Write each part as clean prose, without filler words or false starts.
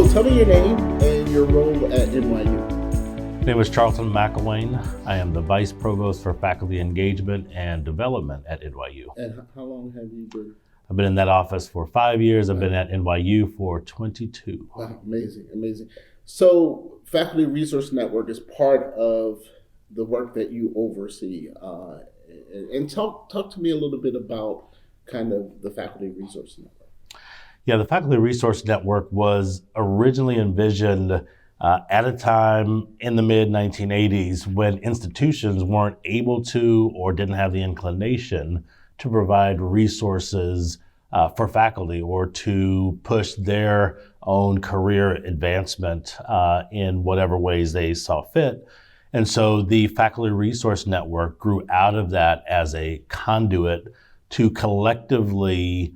tell me your name and your role at NYU. My name is Charlton McElwain. I am the Vice Provost for Faculty Engagement and Development at NYU. And how long have you been? I've been in that office for 5 years. I've been at NYU for 22. Wow, amazing. So Faculty Resource Network is part of the work that you oversee. And talk to me a little bit about kind of the Faculty Resource Network. Yeah, the Faculty Resource Network was originally envisioned at a time in the mid-1980s when institutions weren't able to or didn't have the inclination to provide resources for faculty or to push their own career advancement in whatever ways they saw fit. And so the Faculty Resource Network grew out of that as a conduit to collectively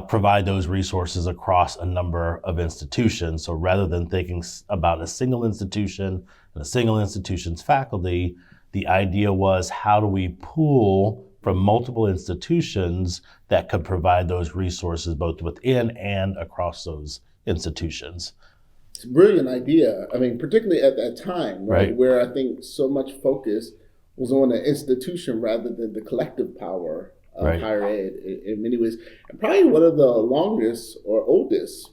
provide those resources across a number of institutions. So rather than thinking about a single institution and a single institution's faculty, the idea was, how do we pool from multiple institutions that could provide those resources both within and across those institutions? It's a brilliant idea. I mean, particularly at that time, right? Where I think so much focus was on the institution rather than the collective power of higher ed in many ways. And probably one of the longest or oldest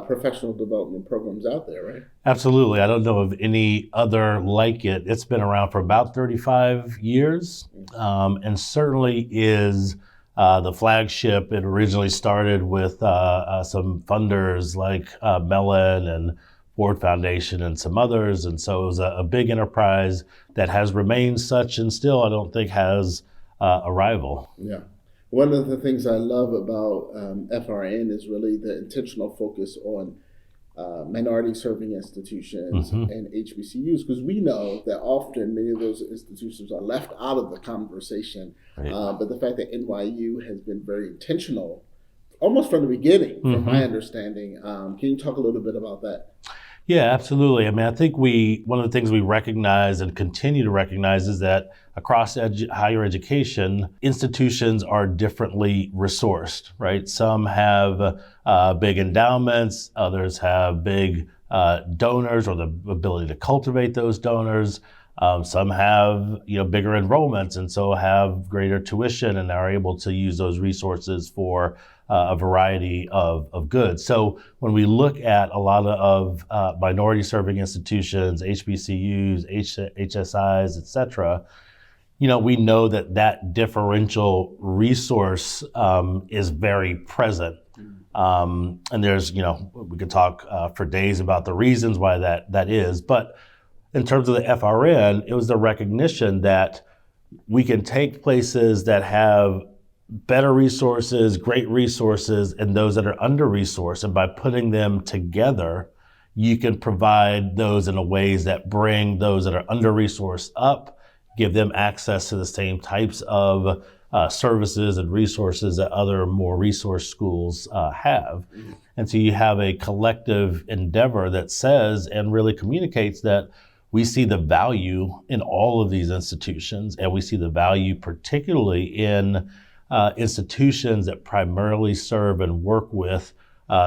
professional development programs out there, right? Absolutely. I don't know of any other like it. It's been around for about 35 years and certainly is the flagship. It originally started with some funders like Mellon and Ford Foundation and some others. And so it was a big enterprise that has remained such and still, I don't think, has a rival. Yeah. One of the things I love about FRN is really the intentional focus on minority serving institutions and HBCUs, because we know that often many of those institutions are left out of the conversation. But the fact that NYU has been very intentional almost from the beginning, from my understanding. Can you talk a little bit about that? Yeah, absolutely. I mean, I think one of the things we recognize and continue to recognize is that across higher education, institutions are differently resourced, right? Some have big endowments, others have big donors or the ability to cultivate those donors. Some have, bigger enrollments and so have greater tuition and are able to use those resources for a variety of goods. So when we look at a lot of minority serving institutions, HBCUs, HSIs, et cetera, we know that differential resource is very present. And there's, we could talk for days about the reasons why that is. But in terms of the FRN, it was the recognition that we can take places that have better resources, great resources, and those that are under-resourced. And by putting them together, you can provide those in a ways that bring those that are under-resourced up, give them access to the same types of services and resources that other more resource schools have. And so you have a collective endeavor that says and really communicates that we see the value in all of these institutions, and we see the value particularly in institutions that primarily serve and work with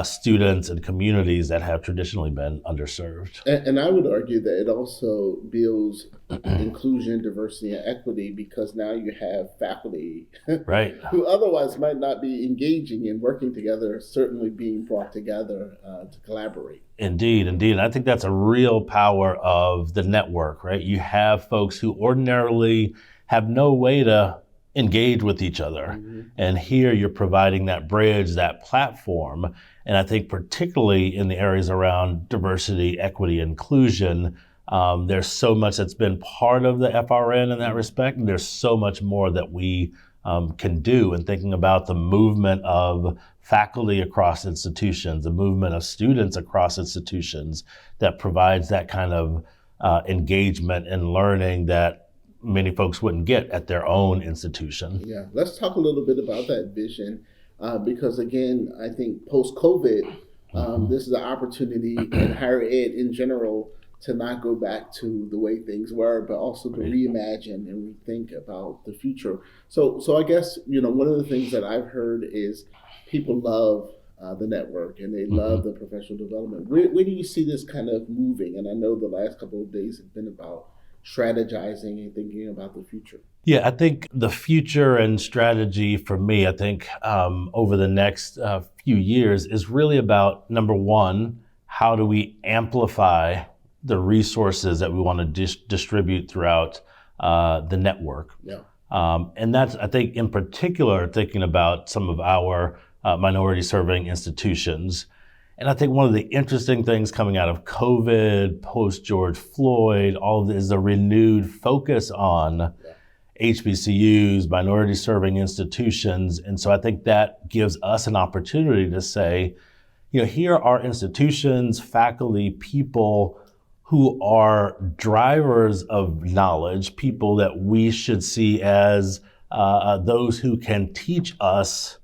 students and communities that have traditionally been underserved. And I would argue that it also builds inclusion, diversity, and equity, because now you have faculty who otherwise might not be engaging and working together, certainly being brought together to collaborate. Indeed. And I think that's a real power of the network, right? You have folks who ordinarily have no way to engage with each other. And here you're providing that bridge, that platform. And I think particularly in the areas around diversity, equity, inclusion, there's so much that's been part of the FRN in that respect. And there's so much more that we can do in thinking about the movement of faculty across institutions, the movement of students across institutions that provides that kind of engagement and learning that many folks wouldn't get at their own institution. Yeah, let's talk a little bit about that vision, because again, I think post-COVID, this is an opportunity in higher ed in general to not go back to the way things were, but also to reimagine and rethink about the future. So I guess, one of the things that I've heard is people love the network, and they love the professional development. Where do you see this kind of moving? And I know the last couple of days have been about strategizing and thinking about the future. Yeah, I think the future and strategy for me, I think over the next few years is really about, number one, how do we amplify the resources that we want to distribute throughout the network? Yeah. And that's, I think, in particular, thinking about some of our minority serving institutions. And I think one of the interesting things coming out of COVID, post George Floyd, all of this is a renewed focus on HBCUs, minority serving institutions. And so I think that gives us an opportunity to say, here are institutions, faculty, people who are drivers of knowledge, people that we should see as those who can teach us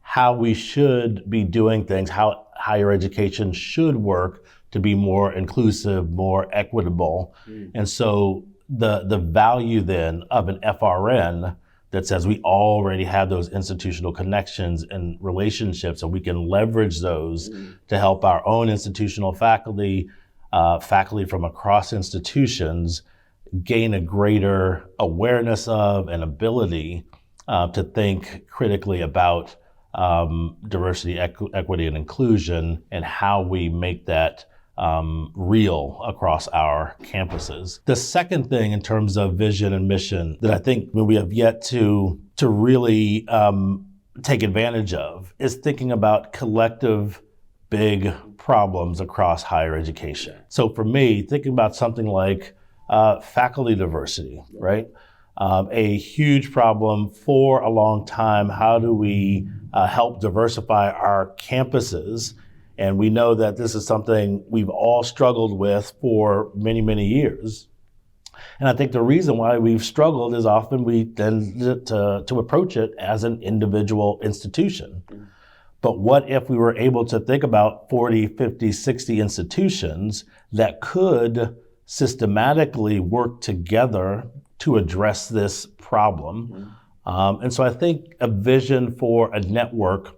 how we should be doing things, how higher education should work to be more inclusive, more equitable. And so the value then of an FRN that says we already have those institutional connections and relationships, and we can leverage those to help our own institutional faculty, faculty from across institutions gain a greater awareness of and ability to think critically about diversity, equity, and inclusion, and how we make that real across our campuses. The second thing in terms of vision and mission that I think we have yet to really take advantage of is thinking about collective big problems across higher education. So for me, thinking about something like faculty diversity, right? A huge problem for a long time. How do we help diversify our campuses? And we know that this is something we've all struggled with for many, many years. And I think the reason why we've struggled is often we tend to approach it as an individual institution. But what if we were able to think about 40, 50, 60 institutions that could systematically work together to address this problem? And so I think a vision for a network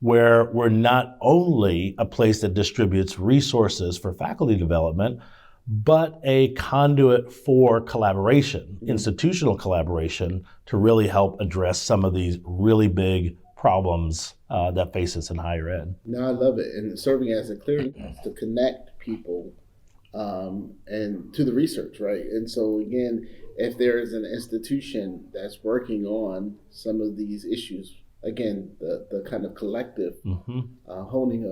where we're not only a place that distributes resources for faculty development, but a conduit for collaboration, institutional collaboration, to really help address some of these really big problems that face us in higher ed. No, I love it. And serving as a clearinghouse to connect people and to the research, right? And so again, if there is an institution that's working on some of these issues, again, the kind of collective honing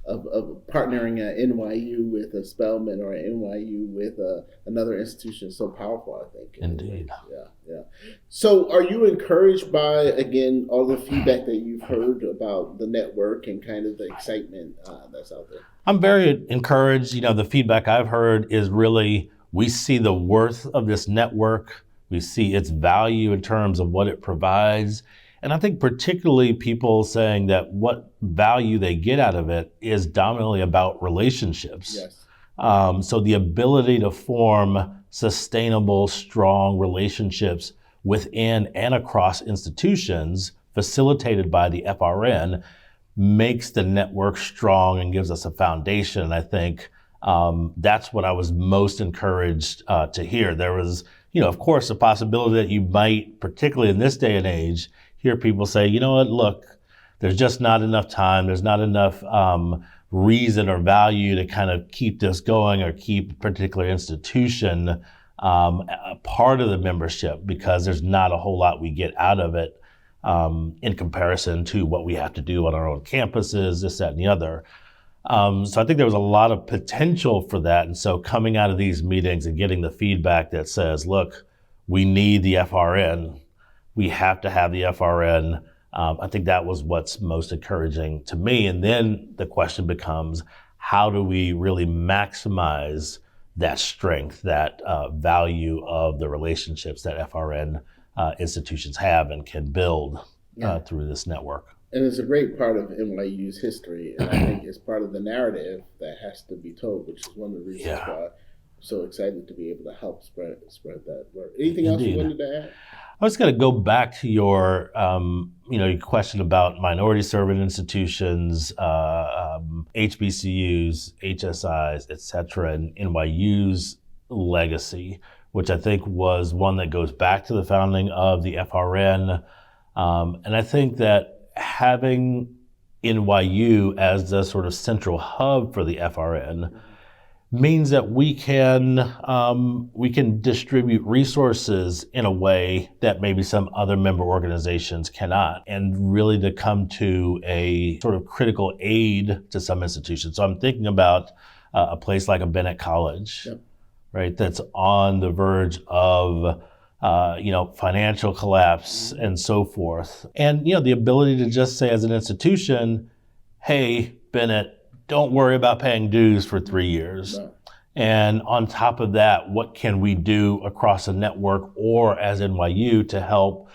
of partnering at NYU with a Spelman or an NYU with another institution is so powerful, I think. Indeed. Yeah. So are you encouraged by, again, all the feedback that you've heard about the network and kind of the excitement that's out there? I'm very encouraged. The feedback I've heard is really, we see the worth of this network. We see its value in terms of what it provides. And I think particularly people saying that what value they get out of it is dominantly about relationships. Yes. So the ability to form sustainable, strong relationships within and across institutions facilitated by the FRN makes the network strong and gives us a foundation. And I think that's what I was most encouraged to hear. There was, of course, a possibility that you might, particularly in this day and age, hear people say, look, there's just not enough time. There's not enough reason or value to kind of keep this going or keep a particular institution a part of the membership, because there's not a whole lot we get out of it in comparison to what we have to do on our own campuses, this, that, and the other. So I think there was a lot of potential for that. And so coming out of these meetings and getting the feedback that says, look, we need the FRN. We have to have the FRN. I think that was what's most encouraging to me. And then the question becomes, how do we really maximize that strength, that value of the relationships that FRN institutions have and can build through this network? And it's a great part of NYU's history. And I think it's part of the narrative that has to be told, which is one of the reasons so excited to be able to help spread that word. Anything else you wanted to add? I was going to go back to your, your question about minority serving institutions, HBCUs, HSIs, et cetera, and NYU's legacy, which I think was one that goes back to the founding of the FRN. And I think that having NYU as the sort of central hub for the FRN means that we can distribute resources in a way that maybe some other member organizations cannot, and really to come to a sort of critical aid to some institutions. So I'm thinking about a place like a Bennett College, yep, right, that's on the verge of financial collapse and so forth. And the ability to just say as an institution, hey, Bennett, don't worry about paying dues for 3 years. No. And on top of that, what can we do across a network or as NYU to help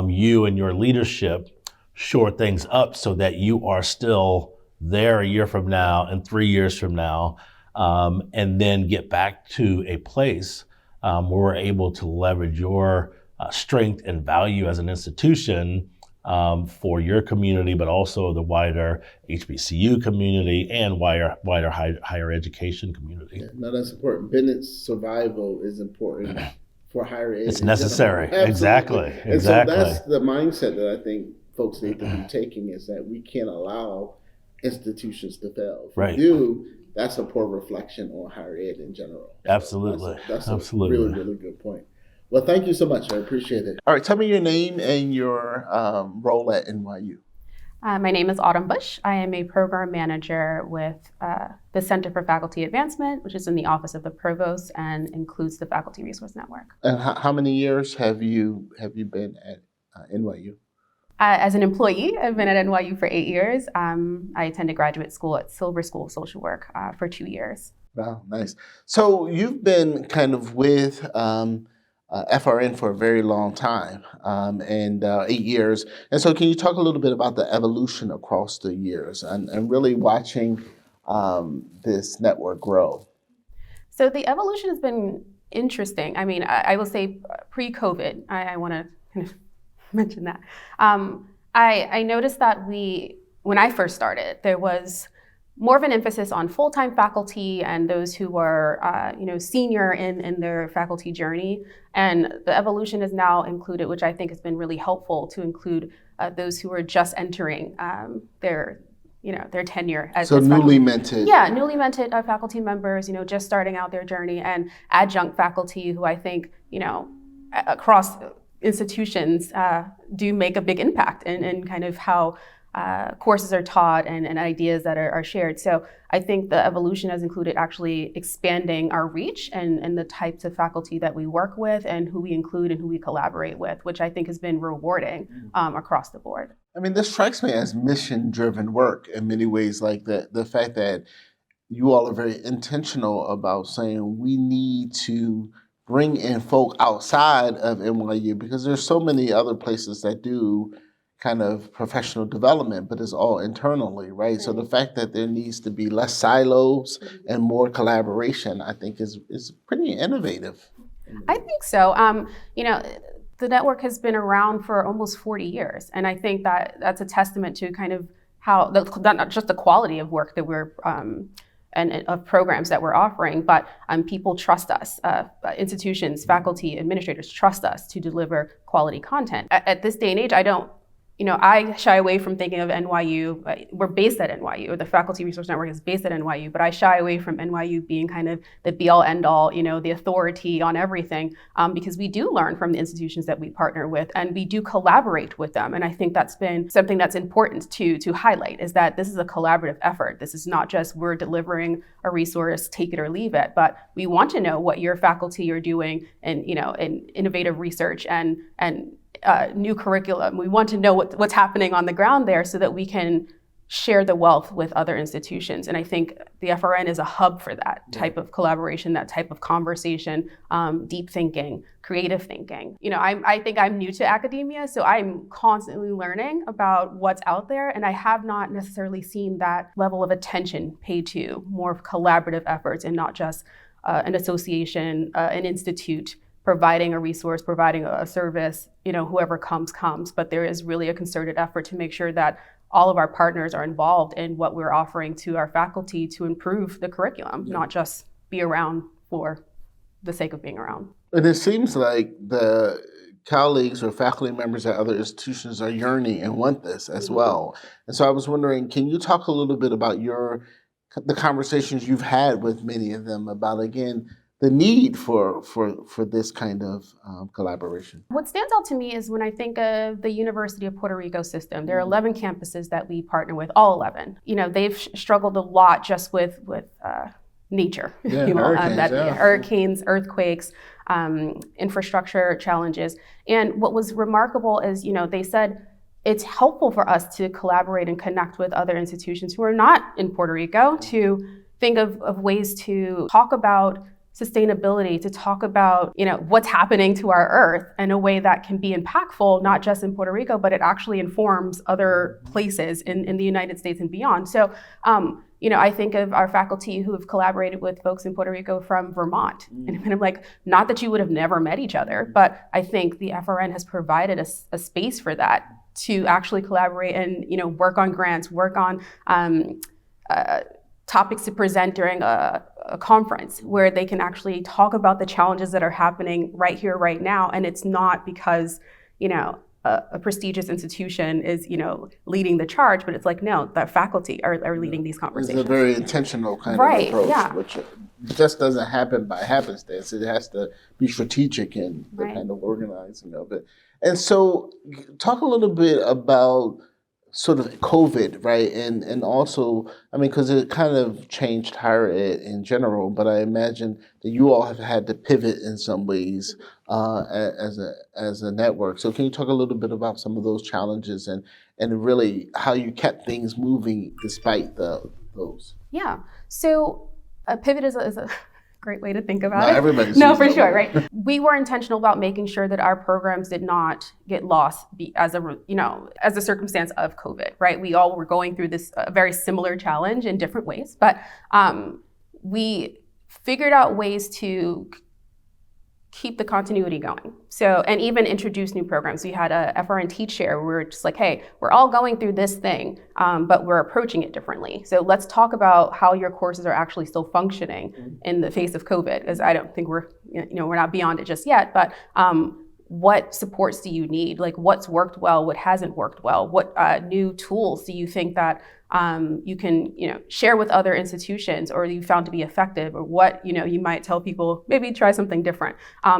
you and your leadership shore things up so that you are still there a year from now and 3 years from now, and then get back to a place where we're able to leverage your strength and value as an institution for your community, but also the wider HBCU community and wider higher education community. Yeah, no, that's important. Bennett's survival is important for higher ed. It's necessary. Exactly. And so that's the mindset that I think folks need to be taking, is that we can't allow institutions to fail. If we do, that's a poor reflection on higher ed in general. Absolutely. That's Absolutely. a really, really good point. Well, thank you so much. I appreciate it. All right, tell me your name and your role at NYU. My name is Autumn Bush. I am a program manager with the Center for Faculty Advancement, which is in the Office of the Provost and includes the Faculty Resource Network. And how many years have you been at NYU? As an employee, I've been at NYU for 8 years. I attended graduate school at Silver School of Social Work for 2 years. Wow, nice. So you've been kind of with FRN for a very long time, and 8 years. And so can you talk a little bit about the evolution across the years and really watching this network grow? So the evolution has been interesting. I mean, I will say pre-COVID, I want to kind of mention that. I noticed that when I first started, there was more of an emphasis on full-time faculty and those who were, senior in their faculty journey. And the evolution is now included, which I think has been really helpful, to include those who are just entering their tenure as newly minted. Yeah, newly minted faculty members, just starting out their journey, and adjunct faculty who I think, across institutions do make a big impact in kind of how courses are taught and ideas that are shared. So I think the evolution has included actually expanding our reach and the types of faculty that we work with and who we include and who we collaborate with, which I think has been rewarding across the board. I mean, this strikes me as mission-driven work in many ways, like the fact that you all are very intentional about saying we need to bring in folk outside of NYU, because there's so many other places that do kind of professional development, but it's all internally, right? So the fact that there needs to be less silos and more collaboration, I think is pretty innovative. I think so. The network has been around for almost 40 years. And I think that that's a testament to kind of how, not just the quality of work that we're, and of programs that we're offering, but people trust us. Institutions, faculty, administrators trust us to deliver quality content. At this day and age, I shy away from thinking of NYU. We're based at NYU, or the Faculty Resource Network is based at NYU, but I shy away from NYU being kind of the be-all, end-all, the authority on everything, because we do learn from the institutions that we partner with, and we do collaborate with them. And I think that's been something that's important to highlight, is that this is a collaborative effort. This is not just we're delivering a resource, take it or leave it, but we want to know what your faculty are doing in innovative research and new curriculum. We want to know what's happening on the ground there so that we can share the wealth with other institutions. And I think the FRN is a hub for that type of collaboration, that type of conversation, deep thinking, creative thinking. I think I'm new to academia, so I'm constantly learning about what's out there. And I have not necessarily seen that level of attention paid to more of collaborative efforts and not just an association, an institute providing a resource, providing a service, whoever comes. But there is really a concerted effort to make sure that all of our partners are involved in what we're offering to our faculty to improve the curriculum, not just be around for the sake of being around. And it seems like the colleagues or faculty members at other institutions are yearning and want this as well. And so I was wondering, can you talk a little bit about the conversations you've had with many of them about, again, the need for this kind of collaboration? What stands out to me is when I think of the University of Puerto Rico system, there are 11 campuses that we partner with, all 11. They've struggled a lot just with nature, hurricanes, earthquakes, infrastructure challenges. And what was remarkable is, they said it's helpful for us to collaborate and connect with other institutions who are not in Puerto Rico to think of ways to talk about sustainability, to talk about, what's happening to our earth in a way that can be impactful, not just in Puerto Rico, but it actually informs other places in the United States and beyond. So, I think of our faculty who have collaborated with folks in Puerto Rico from Vermont. And I'm like, not that you would have never met each other, but I think the FRN has provided a space for that to actually collaborate and, work on grants, work on topics to present during a conference where they can actually talk about the challenges that are happening right here, right now. And it's not because, a prestigious institution is, leading the charge, but it's like, no, the faculty are leading these conversations. It's a very intentional kind of approach, which just doesn't happen by happenstance. It has to be strategic in the kind of organizing of it. And so talk a little bit about sort of COVID, right? And also, because it kind of changed higher ed in general, but I imagine that you all have had to pivot in some ways as a network. So can you talk a little bit about some of those challenges and really how you kept things moving despite those? Yeah. So a pivot is a great way to think about Not it. Everybody No, for sure, right? We were intentional about making sure that our programs did not get lost as a circumstance of COVID, right? We all were going through this very similar challenge in different ways, but we figured out ways to keep the continuity going. So, and even introduce new programs. We had a FRN Teach Share where we were just like, hey, we're all going through this thing, but we're approaching it differently. So let's talk about how your courses are actually still functioning in the face of COVID, because I don't think we're not beyond it just yet, but what supports do you need? Like what's worked well, what hasn't worked well? What new tools do you think that you can share with other institutions or you found to be effective, or what you might tell people maybe try something different.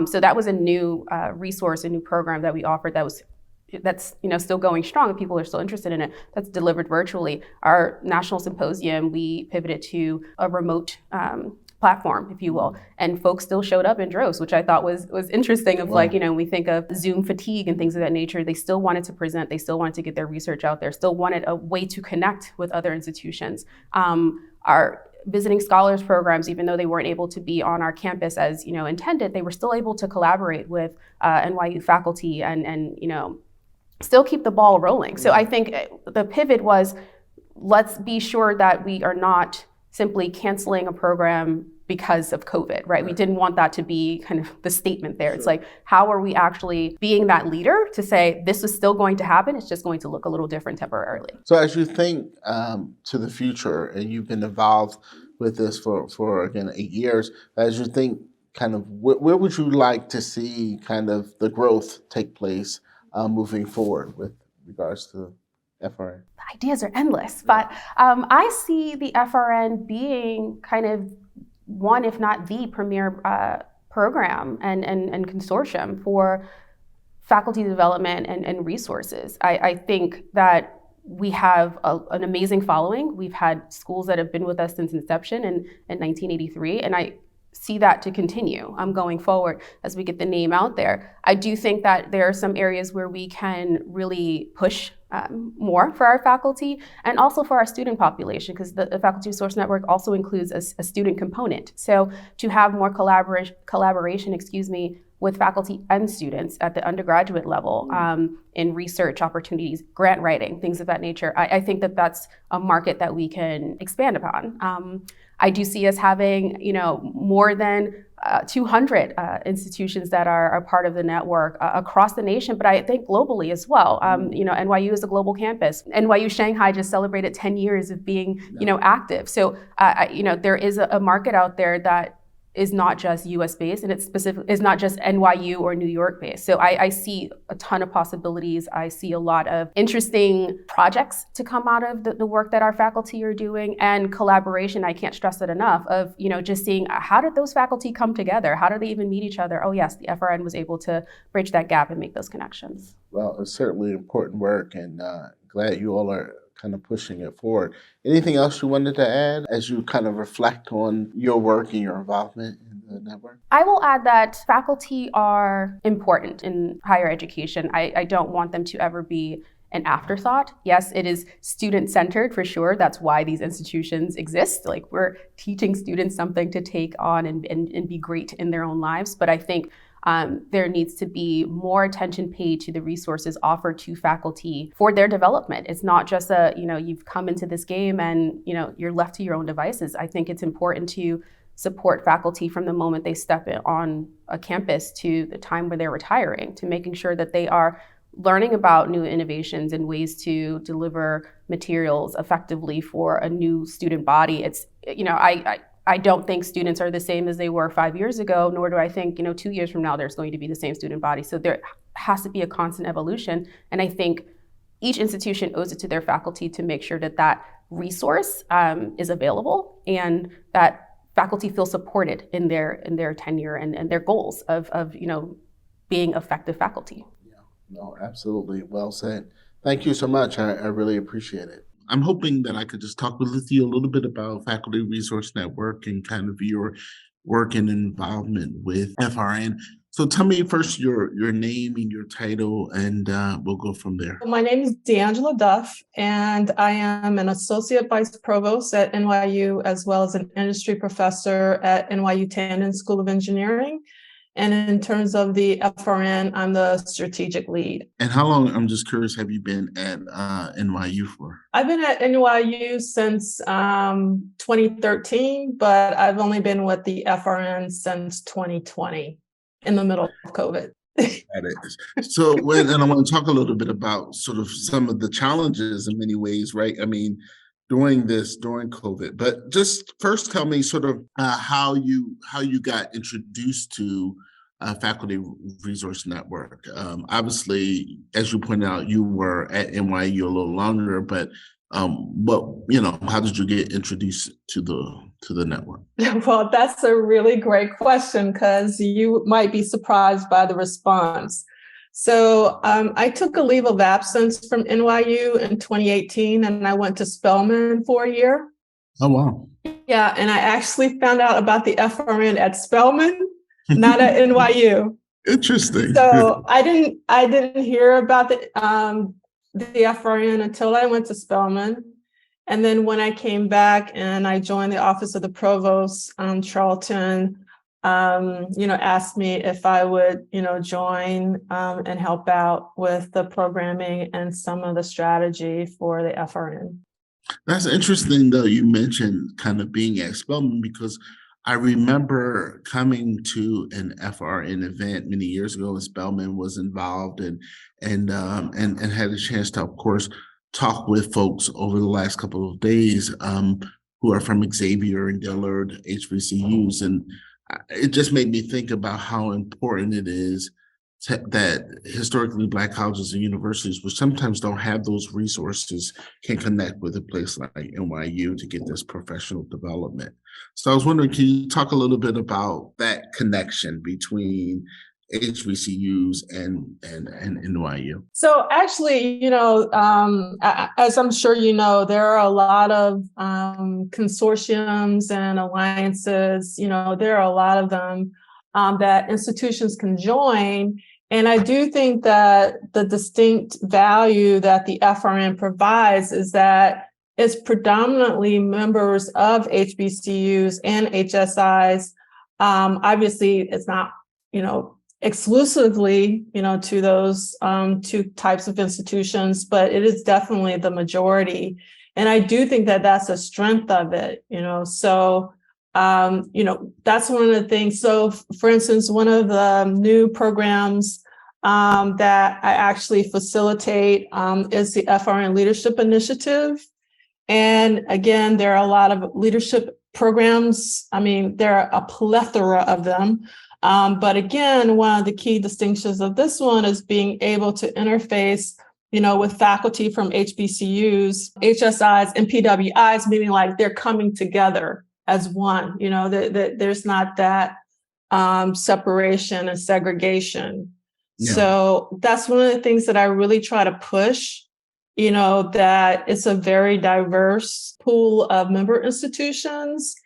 So that was a new resource, a new program that we offered that's still going strong and people are still interested in it. That's delivered virtually. Our national symposium, we pivoted to a remote platform, if you will, and folks still showed up in droves, which I thought was interesting. Of like, we think of Zoom fatigue and things of that nature. They still wanted to present, they still wanted to get their research out there, still wanted a way to connect with other institutions. Our visiting scholars programs, even though they weren't able to be on our campus as intended, they were still able to collaborate with NYU faculty and still keep the ball rolling. So I think the pivot was, let's be sure that we are not simply canceling a program because of COVID, right? We didn't want that to be kind of the statement there. Sure. It's like, how are we actually being that leader to say this is still going to happen, it's just going to look a little different temporarily. So as you think to the future, and you've been involved with this for again 8 years, as you think kind of where would you like to see kind of the growth take place moving forward with regards to FRN? The ideas are endless, but I see the FRN being kind of one, if not the premier program and consortium for faculty development and resources. I think that we have an amazing following. We've had schools that have been with us since inception in 1983, and I see that to continue going forward as we get the name out there. I do think that there are some areas where we can really push more for our faculty and also for our student population, because the Faculty Resource Network also includes a student component. So to have more collaboration, with faculty and students at the undergraduate level in research opportunities, grant writing, things of that nature, I think that that's a market that we can expand upon. I do see us having, more than 200 institutions that are part of the network across the nation, but I think globally as well. NYU is a global campus. NYU Shanghai just celebrated 10 years of being, active. So, there is a market out there that is not just US based, and is not just NYU or New York based. So I see a ton of possibilities. I see a lot of interesting projects to come out of the work that our faculty are doing, and collaboration. I can't stress it enough of, just seeing how did those faculty come together? How do they even meet each other? Oh yes, the FRN was able to bridge that gap and make those connections. Well, it's certainly important work, and glad you all are kind of pushing it forward. Anything else you wanted to add as you kind of reflect on your work and your involvement in the network? I will add that faculty are important in higher education. I don't want them to ever be an afterthought. Yes, it is student-centered for sure. That's why these institutions exist. Like, we're teaching students something to take on and be great in their own lives. But I think there needs to be more attention paid to the resources offered to faculty for their development. It's not just you've come into this game and, you're left to your own devices. I think it's important to support faculty from the moment they step in on a campus to the time where they're retiring, to making sure that they are learning about new innovations and ways to deliver materials effectively for a new student body. It's, I don't think students are the same as they were 5 years ago, nor do I think, 2 years from now, there's going to be the same student body. So there has to be a constant evolution. And I think each institution owes it to their faculty to make sure that that resource is available, and that faculty feel supported in their tenure and their goals of being effective faculty. Yeah, no, absolutely. Well said. Thank you so much. I really appreciate it. I'm hoping that I could just talk with you a little bit about Faculty Resource Network and kind of your work and involvement with FRN. So tell me first your name and your title, and we'll go from there. My name is D'Angela Duff, and I am an Associate Vice Provost at NYU, as well as an industry professor at NYU Tandon School of Engineering. And in terms of the FRN, I'm the strategic lead. And how long, I'm just curious, have you been at NYU for? I've been at NYU since 2013, but I've only been with the FRN since 2020, in the middle of COVID. That is. So and I want to talk a little bit about sort of some of the challenges in many ways, right? I mean, during COVID, but just first tell me sort of how you got introduced to Faculty Resource Network. Obviously, as you pointed out, you were at NYU a little longer, but how did you get introduced to the network? Well, that's a really great question, because you might be surprised by the response. So I took a leave of absence from NYU in 2018, and I went to Spelman for a year. Oh, wow. Yeah, and I actually found out about the FRN at Spelman, not at NYU. Interesting. So I didn't hear about the FRN until I went to Spelman. And then when I came back and I joined the Office of the Provost, Charlton, asked me if I would, join and help out with the programming and some of the strategy for the FRN. That's interesting, though. You mentioned kind of being at Spelman, because I remember coming to an FRN event many years ago, and Spelman was involved and had a chance to, of course, talk with folks over the last couple of days who are from Xavier and Dillard HBCUs, and it just made me think about how important it is that historically Black colleges and universities, which sometimes don't have those resources, can connect with a place like NYU to get this professional development. So I was wondering, can you talk a little bit about that connection between HBCUs and NYU? So actually, as I'm sure you know, there are a lot of consortiums and alliances. There are a lot of them that institutions can join. And I do think that the distinct value that the FRN provides is that it's predominantly members of HBCUs and HSIs. Obviously, it's not, exclusively, to those two types of institutions, but it is definitely the majority. And I do think that that's a strength of it, so, that's one of the things. So for instance, one of the new programs that I actually facilitate is the FRN Leadership Initiative. And again, there are a lot of leadership programs. I mean, there are a plethora of them. But again, one of the key distinctions of this one is being able to interface, with faculty from HBCUs, HSIs, and PWIs, meaning like they're coming together as one. There's not that separation and segregation. Yeah. So that's one of the things that I really try to push. That it's a very diverse pool of member institutions.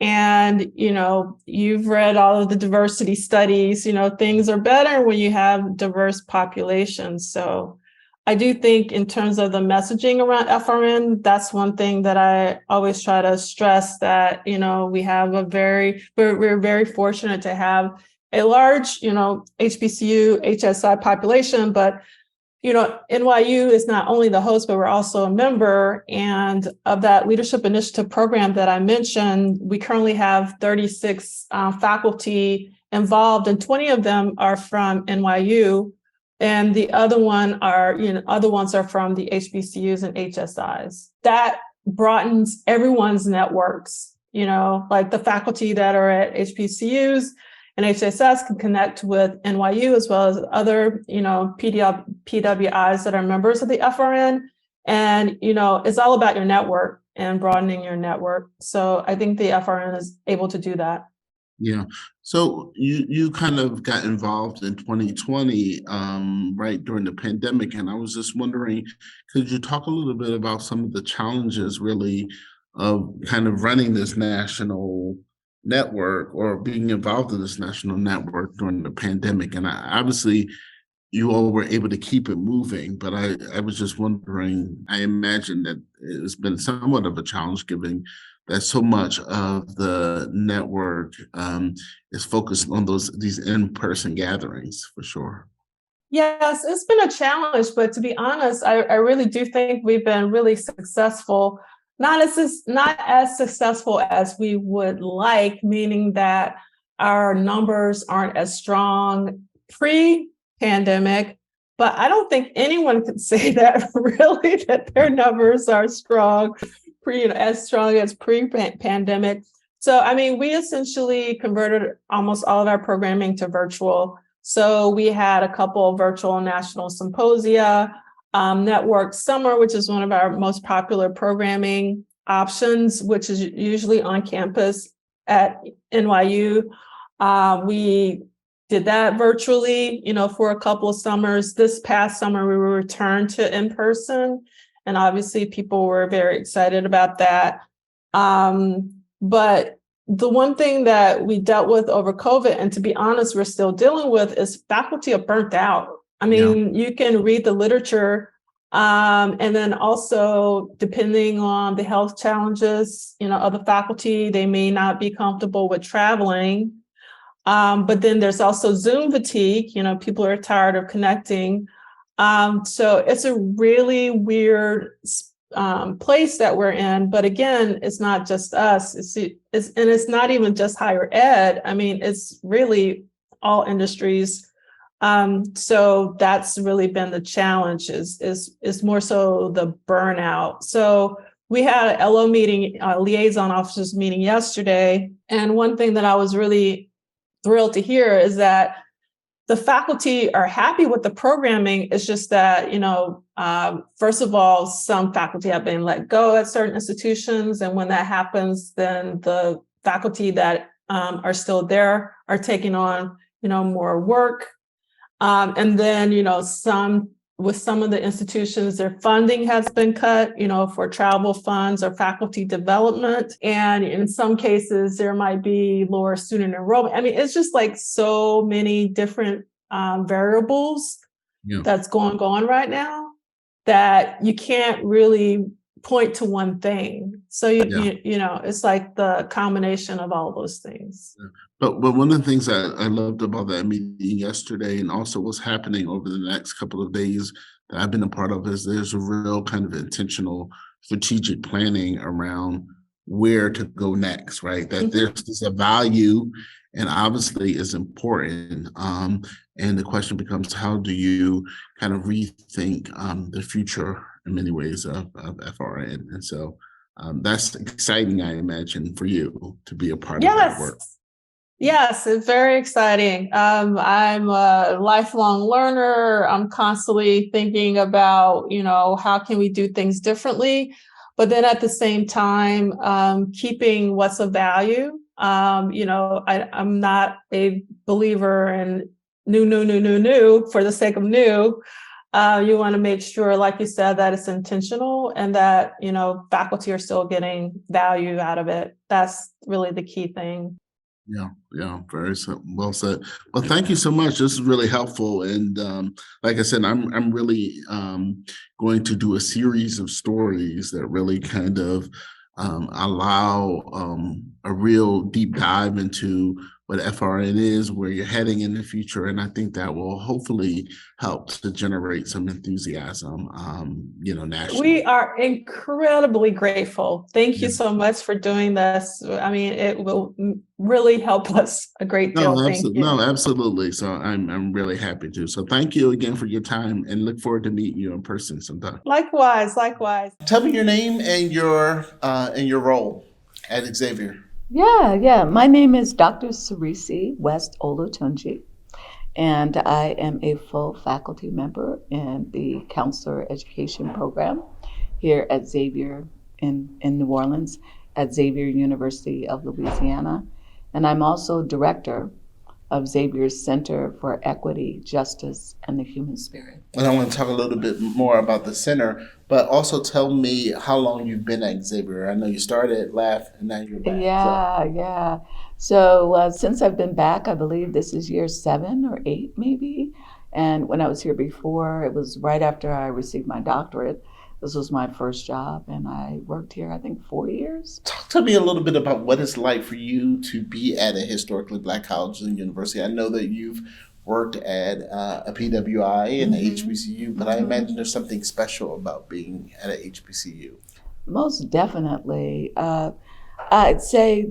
And, you've read all of the diversity studies, things are better when you have diverse populations. So I do think in terms of the messaging around FRN, that's one thing that I always try to stress, that, we have we're very fortunate to have a large, HBCU, HSI population, but NYU is not only the host, but we're also a member. And of that leadership initiative program that I mentioned, we currently have 36 faculty involved, and 20 of them are from NYU. And the other ones are from the HBCUs and HSIs. That broadens everyone's networks, like the faculty that are at HBCUs and HSS can connect with NYU as well as other, PWIs that are members of the FRN. And, it's all about your network and broadening your network. So I think the FRN is able to do that. Yeah. So you kind of got involved in 2020, right during the pandemic. And I was just wondering, could you talk a little bit about some of the challenges really of kind of running this national network or being involved in this national network during the pandemic? And obviously you all were able to keep it moving, but I was just wondering, I imagine that it's been somewhat of a challenge given that so much of the network is focused on these in-person gatherings, for sure. Yes, it's been a challenge, but to be honest, I really do think we've been really successful. Not as successful as we would like, meaning that our numbers aren't as strong pre-pandemic, but I don't think anyone could say that really, that their numbers are strong, as strong as pre-pandemic. So, I mean, we essentially converted almost all of our programming to virtual. So we had a couple of virtual national symposia, Network Summer, which is one of our most popular programming options, which is usually on campus at NYU. We did that virtually, for a couple of summers. This past summer, we were returned to in person, and obviously people were very excited about that. But the one thing that we dealt with over COVID, and to be honest, we're still dealing with, is faculty are burnt out. I mean, You can read the literature, and then also depending on the health challenges, of the faculty, they may not be comfortable with traveling. But then there's also Zoom fatigue. People are tired of connecting. So it's a really weird place that we're in. But again, it's not just us. It's not even just higher ed. I mean, it's really all industries. So that's really been the challenge, is more so the burnout. So we had a LO meeting, liaison officers meeting yesterday. And one thing that I was really thrilled to hear is that the faculty are happy with the programming. It's just that, first of all, some faculty have been let go at certain institutions. And when that happens, then the faculty that are still there are taking on, more work. And then, with some of the institutions, their funding has been cut, for travel funds or faculty development. And in some cases, there might be lower student enrollment. I mean, it's just like so many different variables that's going on right now that you can't really point to one thing. So, it's like the combination of all those things. Yeah. But one of the things I loved about that meeting yesterday, and also what's happening over the next couple of days that I've been a part of, is there's a real kind of intentional strategic planning around where to go next, right? That Mhm. there's a value and obviously is important. And the question becomes, how do you kind of rethink the future in many ways of FRN? And so that's exciting, I imagine, for you to be a part of that work. Yes. Yes, it's very exciting. I'm a lifelong learner. I'm constantly thinking about, how can we do things differently? But then at the same time, keeping what's of value. I'm not a believer in new for the sake of new. You want to make sure, like you said, that it's intentional and that, faculty are still getting value out of it. That's really the key thing. Yeah, well said. Well, thank you so much. This is really helpful, and like I said, I'm really going to do a series of stories that really kind of allow a real deep dive into what FRN is, where you're heading in the future, and I think that will hopefully help to generate some enthusiasm, nationally. We are incredibly grateful. Thank you Yeah. so much for doing this. I mean, it will really help us a great deal. Thank you. No, absolutely. So I'm really happy to. So thank you again for your time, and look forward to meeting you in person sometime. Likewise. Tell me your name and your role at Xavier. Yeah. My name is Dr. Sarisi West Olotunji, and I am a full faculty member in the counselor education program here at Xavier in New Orleans, at Xavier University of Louisiana. And I'm also director of Xavier's Center for Equity, Justice, and the Human Spirit. And I want to talk a little bit more about the center, but also tell me how long you've been at Xavier. I know you started at LAF and now you're back. Yeah. So since I've been back, I believe this is year 7 or 8 maybe. And when I was here before, it was right after I received my doctorate. This was my first job, and I worked here, I think, 4 years. Talk to me a little bit about what it's like for you to be at a historically Black college and university. I know that you've worked at a PWI and a HBCU, but I imagine there's something special about being at a HBCU. Most definitely. I'd say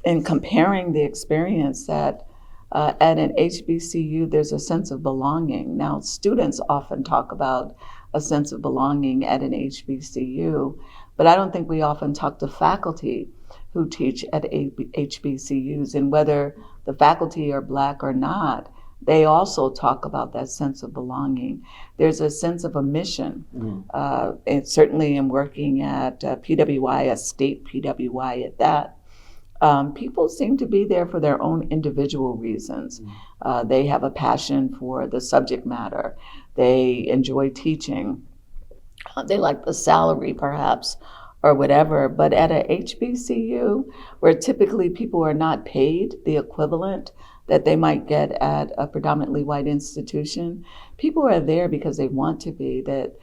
in comparing the experience that at an HBCU, there's a sense of belonging. Now, students often talk about a sense of belonging at an HBCU, but I don't think we often talk to faculty who teach at HBCUs, and whether the faculty are Black or not, they also talk about that sense of belonging. There's a sense of a mission. And certainly in working at PWI, a state PWI at that, people seem to be there for their own individual reasons. They have a passion for the subject matter. They enjoy teaching. They like the salary, perhaps, or whatever. But at a HBCU, where typically people are not paid the equivalent that they might get at a predominantly white institution, people are there because they want to be, that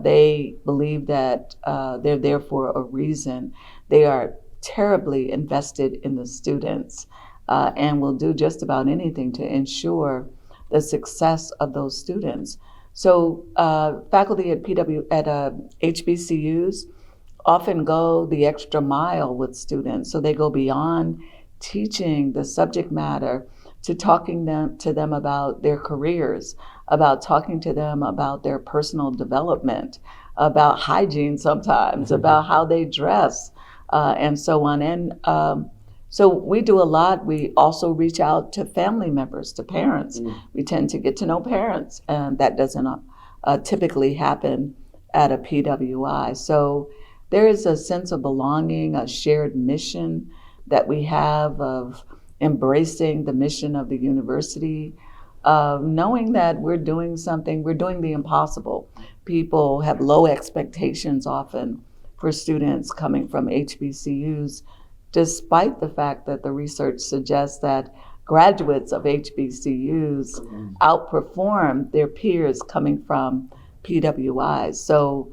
they believe that they're there for a reason. They are terribly invested in the students and will do just about anything to ensure the success of those students. So faculty at HBCUs often go the extra mile with students. So they go beyond teaching the subject matter to talking to them about their careers, about talking to them about their personal development, about hygiene sometimes, about how they dress, and so on. And so we do a lot. We also reach out to family members, to parents. We tend to get to know parents, and that doesn't typically happen at a PWI. So there is a sense of belonging, a shared mission that we have of embracing the mission of the university, knowing that we're doing something, we're doing the impossible. People have low expectations often for students coming from HBCUs, despite the fact that the research suggests that graduates of HBCUs outperform their peers coming from PWIs. So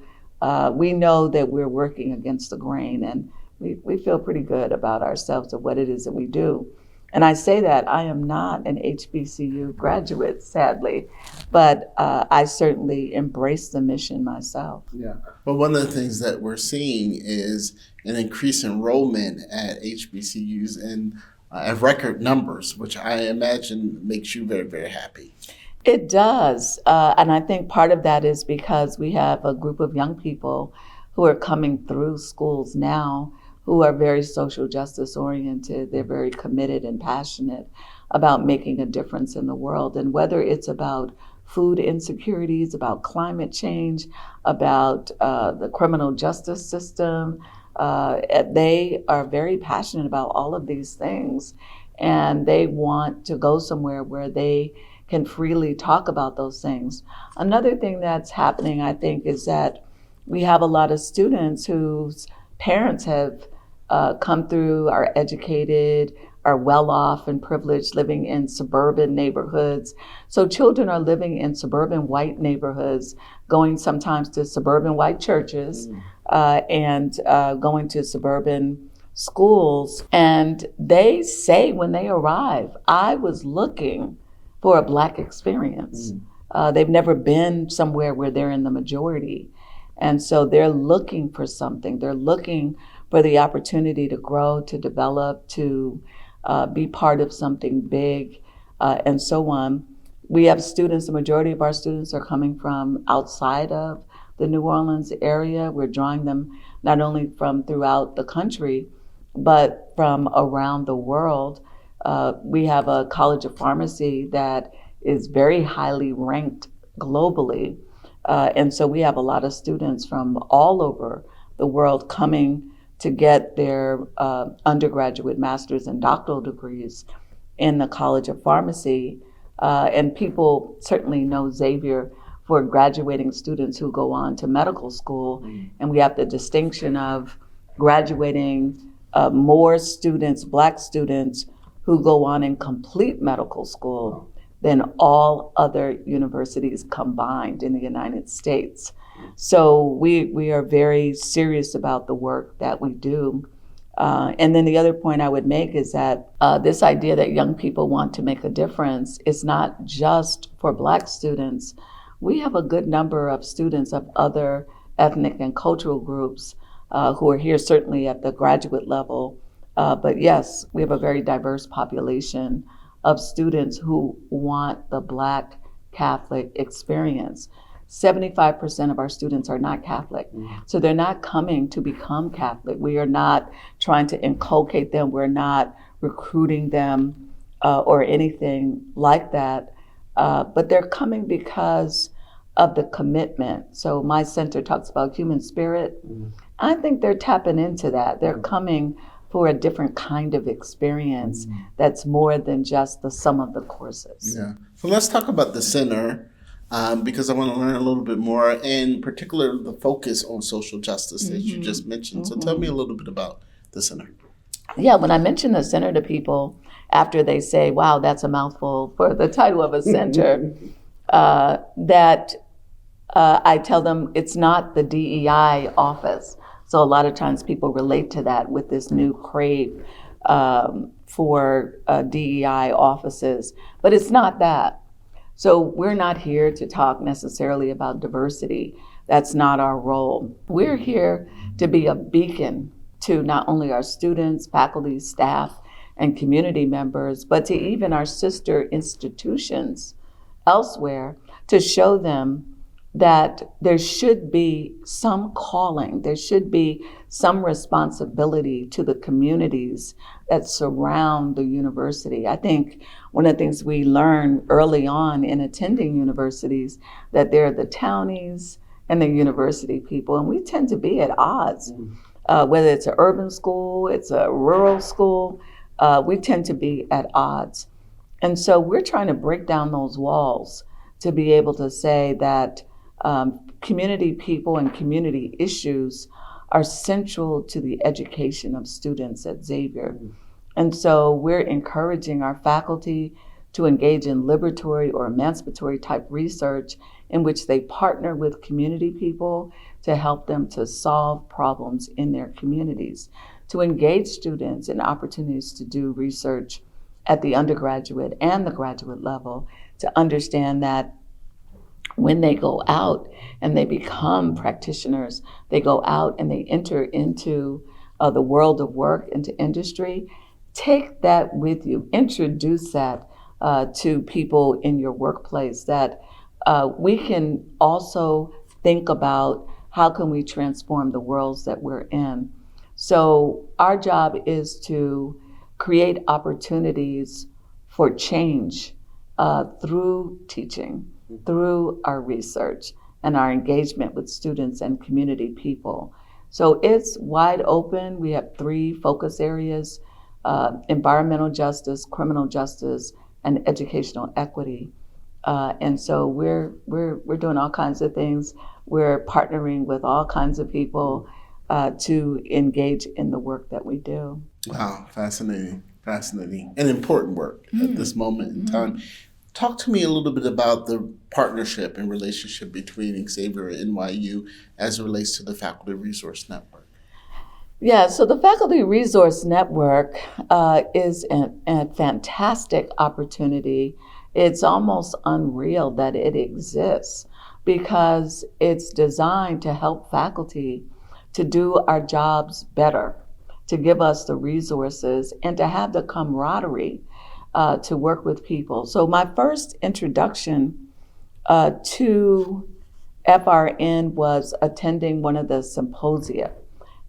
we know that we're working against the grain, and we feel pretty good about ourselves and what it is that we do. And I say that I am not an HBCU graduate, sadly, but I certainly embrace the mission myself. Yeah. Well, one of the things that we're seeing is an increased enrollment at HBCUs and at record numbers, which I imagine makes you very, very happy. It does. And I think part of that is because we have a group of young people who are coming through schools now who are very social justice oriented. They're very committed and passionate about making a difference in the world. And whether it's about food insecurities, about climate change, about the criminal justice system, they are very passionate about all of these things. And they want to go somewhere where they can freely talk about those things. Another thing that's happening, I think, is that we have a lot of students whose parents have come through, are educated, are well off and privileged, living in suburban neighborhoods. So children are living in suburban white neighborhoods, going sometimes to suburban white churches and going to suburban schools. And they say when they arrive, I was looking for a Black experience. They've never been somewhere where they're in the majority. And so they're looking for something. They're looking for the opportunity to grow, to develop, to be part of something big, and so on. We have students, the majority of our students are coming from outside of the New Orleans area. We're drawing them not only from throughout the country, but from around the world. We have a College of Pharmacy that is very highly ranked globally. And so we have a lot of students from all over the world coming to get their undergraduate, master's, and doctoral degrees in the College of Pharmacy. And people certainly know Xavier for graduating students who go on to medical school. And we have the distinction of graduating more students, Black students, who go on and complete medical school than all other universities combined in the United States. So we are very serious about the work that we do. And then the other point I would make is that this idea that young people want to make a difference is not just for Black students. We have a good number of students of other ethnic and cultural groups who are here certainly at the graduate level. But yes, we have a very diverse population of students who want the Black Catholic experience. 75% of our students are not Catholic. So they're not coming to become Catholic. We are not trying to inculcate them. We're not recruiting them or anything like that. But they're coming because of the commitment. So my center talks about human spirit. I think they're tapping into that. They're coming for a different kind of experience that's more than just the sum of the courses. Yeah. So let's talk about the center. Because I want to learn a little bit more, in particular, the focus on social justice that you just mentioned. So tell me a little bit about the center. Yeah, when I mention the center to people, after they say, wow, that's a mouthful for the title of a center, that I tell them it's not the DEI office. So a lot of times people relate to that with this new crave for DEI offices, but it's not that. So we're not here to talk necessarily about diversity. That's not our role. We're here to be a beacon to not only our students, faculty, staff, and community members, but to even our sister institutions elsewhere, to show them that there should be some calling, there should be some responsibility to the communities that surround the university. I think one of the things we learn early on in attending universities, that there are the townies and the university people, and we tend to be at odds. Whether it's an urban school, it's a rural school, we tend to be at odds. And so we're trying to break down those walls to be able to say that community people and community issues are central to the education of students at Xavier. And so we're encouraging our faculty to engage in liberatory or emancipatory type research in which they partner with community people to help them to solve problems in their communities, to engage students in opportunities to do research at the undergraduate and the graduate level to understand that when they go out and they become practitioners, they go out and they enter into the world of work, into industry, take that with you. Introduce that to people in your workplace, that we can also think about how can we transform the worlds that we're in. So our job is to create opportunities for change through teaching, through our research and our engagement with students and community people. So it's wide open. We have 3 focus areas: environmental justice, criminal justice, and educational equity. And so we're doing all kinds of things. We're partnering with all kinds of people to engage in the work that we do. Wow, fascinating, and important work at this moment in time. Talk to me a little bit about the partnership and relationship between Xavier and NYU as it relates to the Faculty Resource Network. Yeah, so the Faculty Resource Network is a fantastic opportunity. It's almost unreal that it exists because it's designed to help faculty to do our jobs better, to give us the resources, and to have the camaraderie to work with people. So my first introduction to FRN was attending one of the symposia.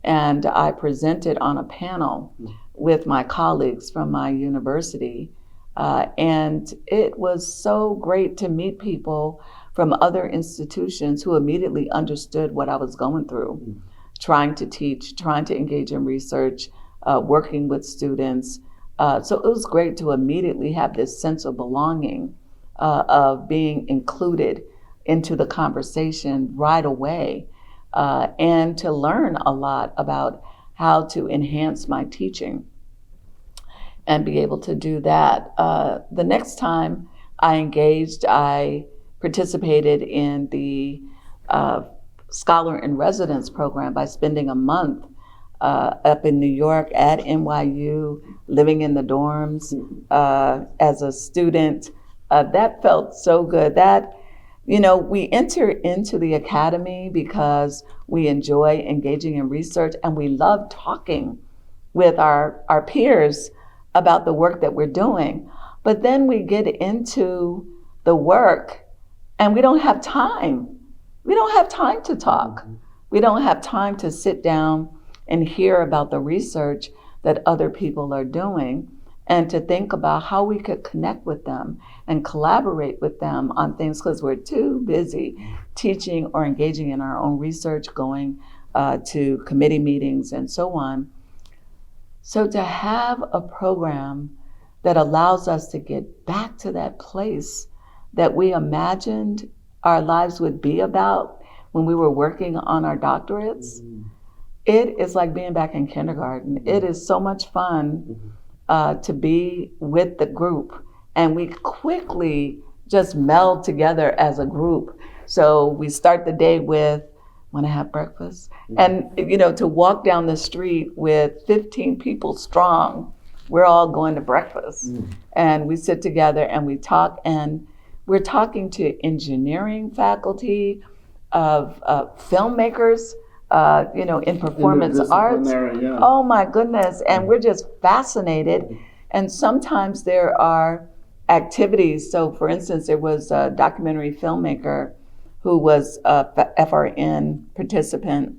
And I presented on a panel with my colleagues from my university. And it was so great to meet people from other institutions who immediately understood what I was going through, trying to teach, trying to engage in research, working with students. So it was great to immediately have this sense of belonging, of being included into the conversation right away, and to learn a lot about how to enhance my teaching and be able to do that. The next time I engaged, I participated in the Scholar in Residence program by spending a month up in New York at NYU, living in the dorms as a student. That felt so good. That, you know, we enter into the academy because we enjoy engaging in research and we love talking with our peers about the work that we're doing. But then we get into the work and we don't have time. We don't have time to talk. We don't have time to sit down and hear about the research that other people are doing and to think about how we could connect with them and collaborate with them on things because we're too busy teaching or engaging in our own research, going to committee meetings and so on. So to have a program that allows us to get back to that place that we imagined our lives would be about when we were working on our doctorates, it is like being back in kindergarten. It is so much fun to be with the group, and we quickly just meld together as a group. So we start the day with, want to have breakfast? And, you know, to walk down the street with 15 people strong, we're all going to breakfast. And we sit together and we talk, and we're talking to engineering faculty, of filmmakers, you know, in performance arts. Yeah. Oh my goodness. And we're just fascinated. And sometimes there are activities. So for instance, there was a documentary filmmaker who was a FRN participant,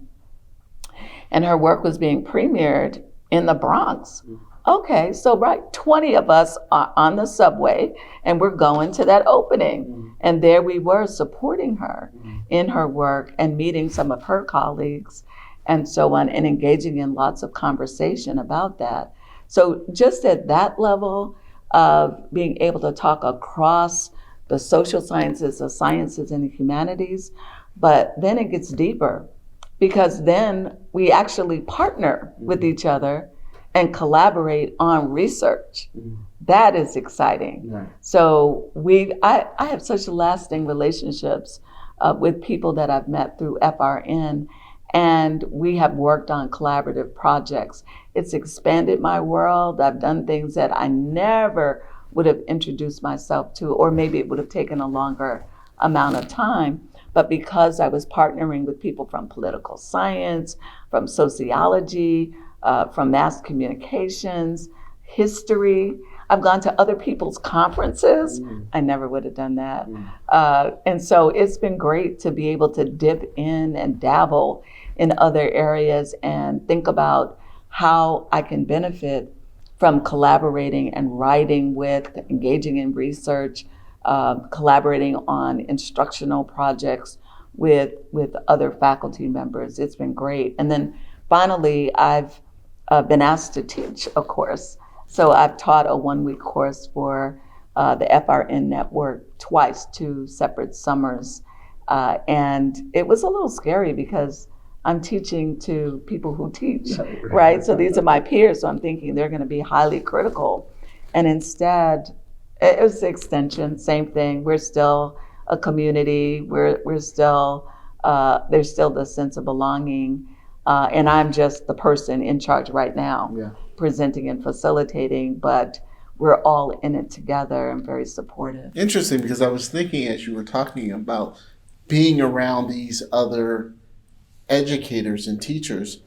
and her work was being premiered in the Bronx. Okay, so 20 of us are on the subway and we're going to that opening. And there we were supporting her in her work and meeting some of her colleagues and so on, and engaging in lots of conversation about that. So just at that level of being able to talk across the social sciences, the sciences, and the humanities, but then it gets deeper because then we actually partner with each other and collaborate on research. That is exciting. Right. So I have such lasting relationships with people that I've met through FRN, And we have worked on collaborative projects. It's expanded my world. I've done things that I never would have introduced myself to, or maybe it would have taken a longer amount of time. But because I was partnering with people from political science, from sociology, from mass communications, history, I've gone to other people's conferences. I never would have done that. And so it's been great to be able to dip in and dabble in other areas and think about how I can benefit from collaborating and writing with, engaging in research, collaborating on instructional projects with other faculty members. It's been great. And then finally, I've been asked to teach a course. So I've taught a 1-week course for the FRN network twice, 2 separate summers. And it was a little scary because I'm teaching to people who teach, right? So these are my peers, so I'm thinking they're gonna be highly critical. And instead, it was the extension, same thing. We're still a community, we're still, there's still the sense of belonging. And I'm just the person in charge right now, presenting and facilitating, but we're all in it together and very supportive. Interesting, because I was thinking as you were talking about being around these other educators and teachers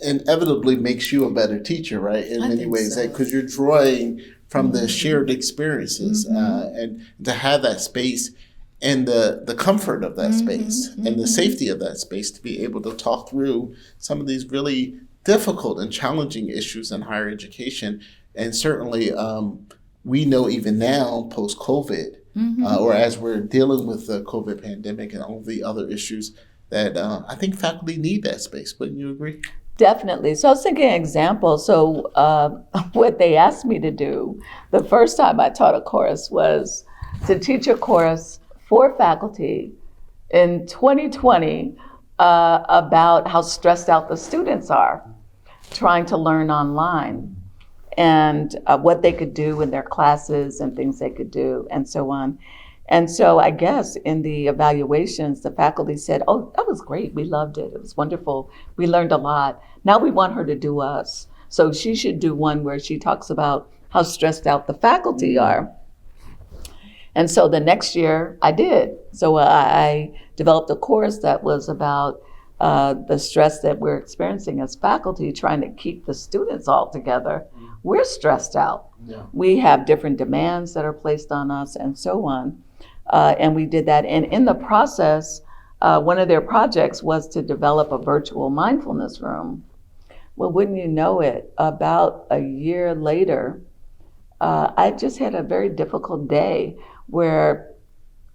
inevitably makes you a better teacher, right? In many ways, because you're drawing from the shared experiences and to have that space and the comfort of that space and the safety of that space to be able to talk through some of these really difficult and challenging issues in higher education. And certainly we know even now post-COVID or as we're dealing with the COVID pandemic and all the other issues that I think faculty need that space. Wouldn't you agree? Definitely. So I was thinking an example. So what they asked me to do the first time I taught a course was to teach a course for faculty in 2020 about how stressed out the students are trying to learn online and what they could do in their classes and things they could do and so on. And so I guess in the evaluations, the faculty said, oh, that was great. We loved it. It was wonderful. We learned a lot. Now we want her to do us. So she should do one where she talks about how stressed out the faculty are. And so the next year I did. So I developed a course that was about the stress that we're experiencing as faculty, trying to keep the students all together. We're stressed out. We have different demands that are placed on us and so on. And we did that. And in the process, one of their projects was to develop a virtual mindfulness room. Well, wouldn't you know it, about a year later, I just had a very difficult day where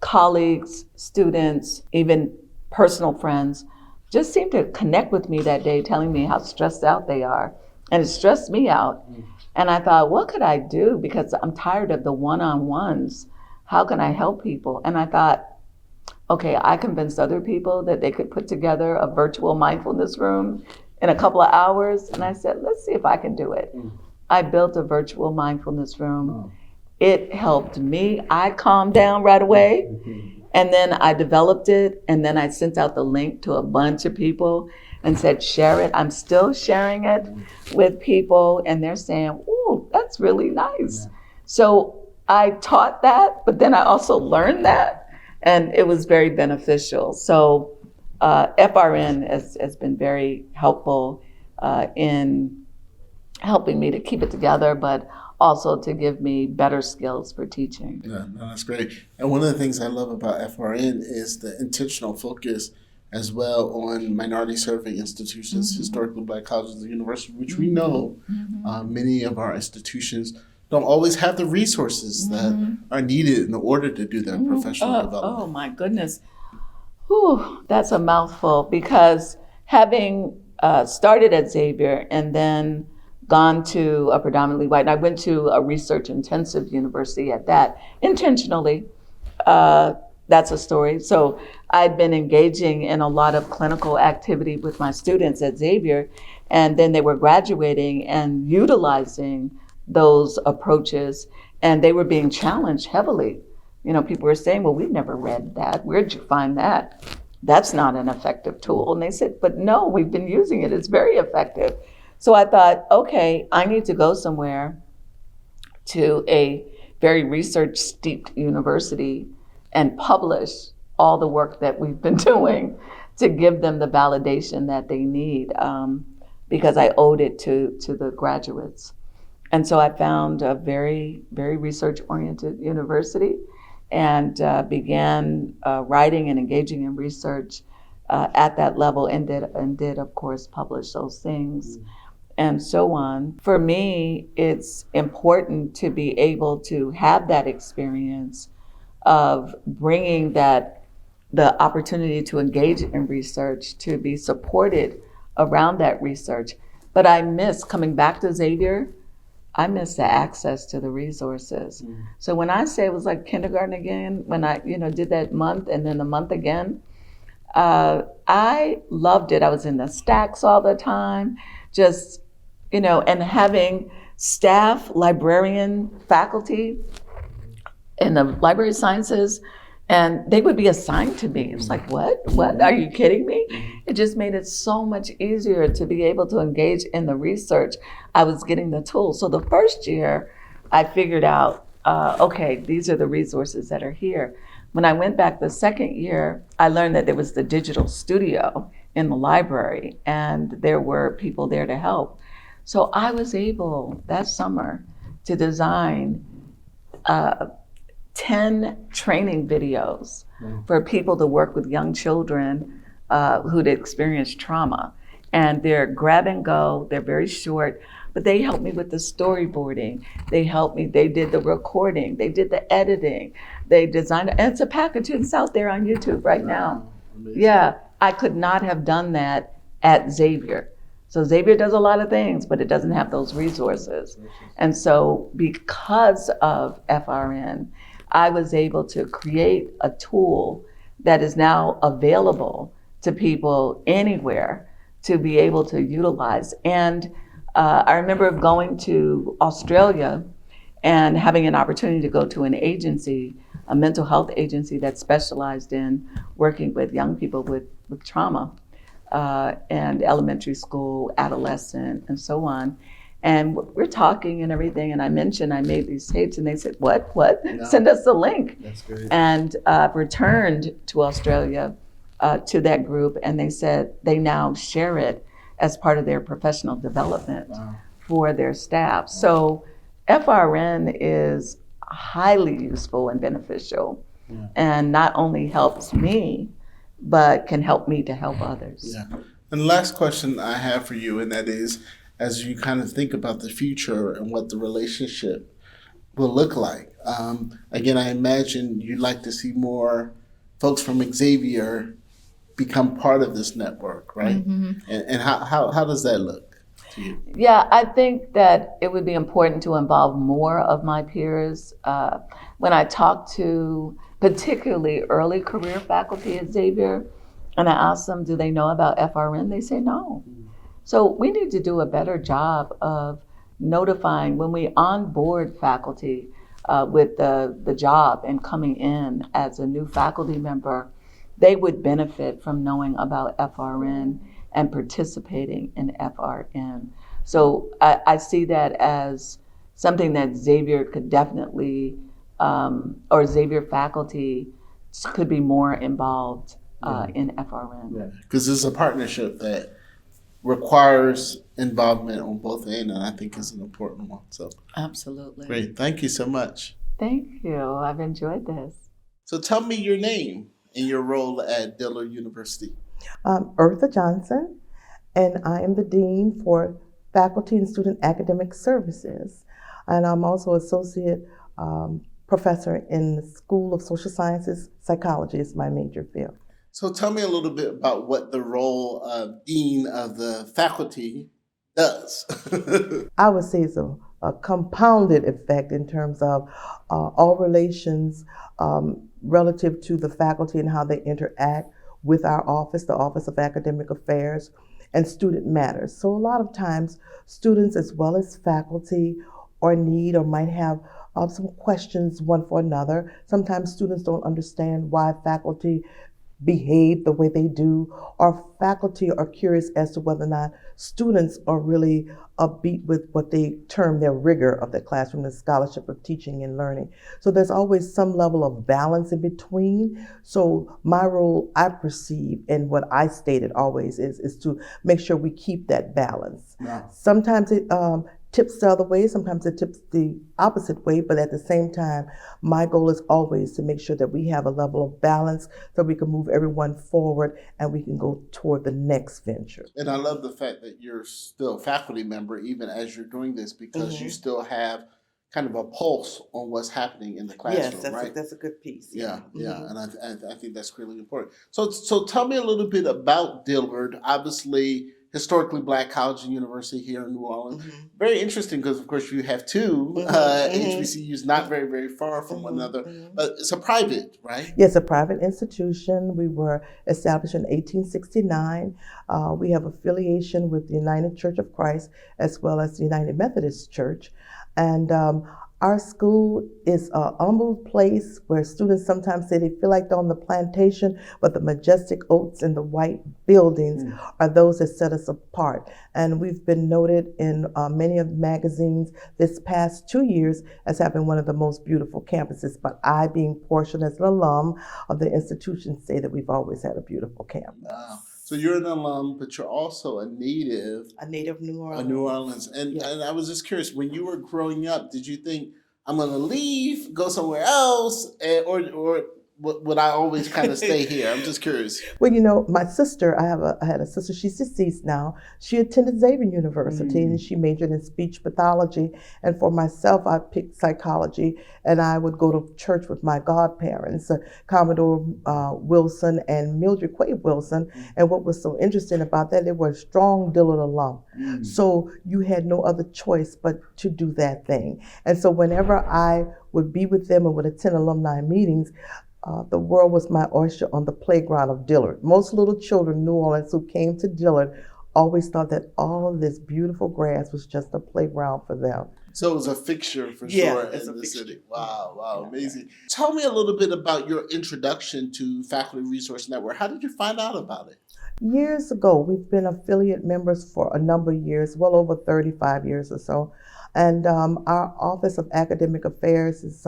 colleagues, students, even personal friends just seemed to connect with me that day, telling me how stressed out they are. And it stressed me out. And I thought, what could I do? Because I'm tired of the one-on-ones. How can I help people? And I thought, okay, I convinced other people that they could put together a virtual mindfulness room in a couple of hours. And I said, let's see if I can do it. I built a virtual mindfulness room. It helped me. I calmed down right away. And then I developed it. And then I sent out the link to a bunch of people and said, share it. I'm still sharing it with people. And they're saying, ooh, that's really nice. So I taught that, but then I also learned that. And it was very beneficial. So FRN has been very helpful in helping me to keep it together, but also to give me better skills for teaching. Yeah, no, that's great. And one of the things I love about FRN is the intentional focus as well on minority serving institutions, historically Black colleges and universities, which we know many of our institutions don't always have the resources that are needed in order to do their professional development. Oh my goodness. Whew, that's a mouthful, because having started at Xavier and then gone to a predominantly white, and I went to a research intensive university at that, intentionally, that's a story. So I'd been engaging in a lot of clinical activity with my students at Xavier, and then they were graduating and utilizing those approaches, and they were being challenged heavily. You know, people were saying, well, we've never read that. Where'd you find that? that's not an effective tool. And they said, but no, we've been using it. It's very effective. So I thought, okay, I need to go somewhere to a very research steeped university and publish all the work that we've been doing to give them the validation that they need, because I owed it to the graduates. And so I found a very, very research-oriented university and began writing and engaging in research at that level, and did of course publish those things and so on. For me, it's important to be able to have that experience of bringing the opportunity to engage in research, to be supported around that research. But I miss, coming back to Xavier, I miss the access to the resources. So when I say it was like kindergarten again, when I did that month and then the month again, I loved it. I was in the stacks all the time, just, and having staff, librarian, faculty in the library sciences, and they would be assigned to me. It was like, what? Are you kidding me? It just made it so much easier to be able to engage in the research. I was getting the tools. So the first year, I figured out, okay, these are the resources that are here. When I went back the second year, I learned that there was the digital studio in the library, and there were people there to help. So I was able that summer to design 10 training videos for people to work with young children who'd experienced trauma. And they're grab and go, they're very short, but they helped me with the storyboarding. They helped me, they did the recording, they did the editing, they designed it, and it's a package, it's out there on YouTube right now. Amazing. Yeah, I could not have done that at Xavier. So Xavier does a lot of things, but it doesn't have those resources. And so because of FRN, I was able to create a tool that is now available to people anywhere to be able to utilize. And I remember going to Australia and having an opportunity to go to an agency, a mental health agency that specialized in working with young people with trauma and elementary school, adolescent, and so on. And we're talking and everything, and I mentioned I made these tapes, and they said, what? No. Send us the link. That's great. And returned to Australia to that group, and they said they now share it as part of their professional development for their staff. So FRN is highly useful and beneficial, and not only helps me, but can help me to help others. Yeah. And the last question I have for you, and that is, as you kind of think about the future and what the relationship will look like. Again, I imagine you'd like to see more folks from Xavier become part of this network, right? Mm-hmm. And how does that look to you? Yeah, I think that it would be important to involve more of my peers. When I talk to particularly early career faculty at Xavier, and I ask them, do they know about FRN? They say no. So we need to do a better job of notifying when we onboard faculty with the job and coming in as a new faculty member. They would benefit from knowing about FRN and participating in FRN. So I see that as something that Xavier could definitely, or Xavier faculty could be more involved in FRN. Because it's a partnership that requires involvement on both ends, and I think is an important one. So absolutely. Great. Thank you so much. Thank you. I've enjoyed this. So tell me your name and your role at Dillard University. Eartha Johnson, and I am the Dean for Faculty and Student Academic Services. And I'm also Associate Professor in the School of Social Sciences. Psychology is my major field. So tell me a little bit about what the role of Dean of the Faculty does. I would say it's a compounded effect in terms of all relations relative to the faculty and how they interact with our office, the Office of Academic Affairs, and student matters. So a lot of times students as well as faculty or need or might have some questions one for another. Sometimes students don't understand why faculty behave the way they do, or faculty are curious as to whether or not students are really upbeat with what they term their rigor of the classroom, the scholarship of teaching and learning. So there's always some level of balance in between. So my role, I perceive, and what I stated always is to make sure we keep that balance. Wow. Sometimes it tips the other way, sometimes it tips the opposite way, but at the same time, my goal is always to make sure that we have a level of balance so we can move everyone forward and we can go toward the next venture. And I love the fact that you're still a faculty member even as you're doing this, because you still have kind of a pulse on what's happening in the classroom, right? That's a good piece. Yeah, and I think that's really important. So tell me a little bit about Dillard. Obviously, historically Black college and university here in New Orleans. Very interesting because, of course, you have two HBCUs not very, very far from one another, but it's a private, right? Yes, a private institution. We were established in 1869. We have affiliation with the United Church of Christ as well as the United Methodist Church. And our school is a humble place where students sometimes say they feel like they're on the plantation, but the majestic oaks and the white buildings are those that set us apart. And we've been noted in many of the magazines this past 2 years as having one of the most beautiful campuses. But I, being portioned as an alum of the institution, say that we've always had a beautiful campus. Wow. So you're an alum, but you're also a native New Orleans. of New Orleans. And I was just curious, when you were growing up, did you think, I'm going to leave, go somewhere else, or would I always kind of stay here? I'm just curious. Well, you know, my sister, I had a sister, she's deceased now. She attended Xavier University and she majored in speech pathology. And for myself, I picked psychology, and I would go to church with my godparents, Commodore Wilson and Mildred Quaid Wilson. And what was so interesting about that, they were strong Dillard alum. So you had no other choice but to do that thing. And so whenever I would be with them and would attend alumni meetings, the world was my oyster on the playground of Dillard. Most little children in New Orleans who came to Dillard always thought that all of this beautiful grass was just a playground for them. So it was a fixture for sure in the city. Wow, amazing. Tell me a little bit about your introduction to Faculty Resource Network. How did you find out about it? Years ago, we've been affiliate members for a number of years, well over 35 years or so. And our Office of Academic Affairs is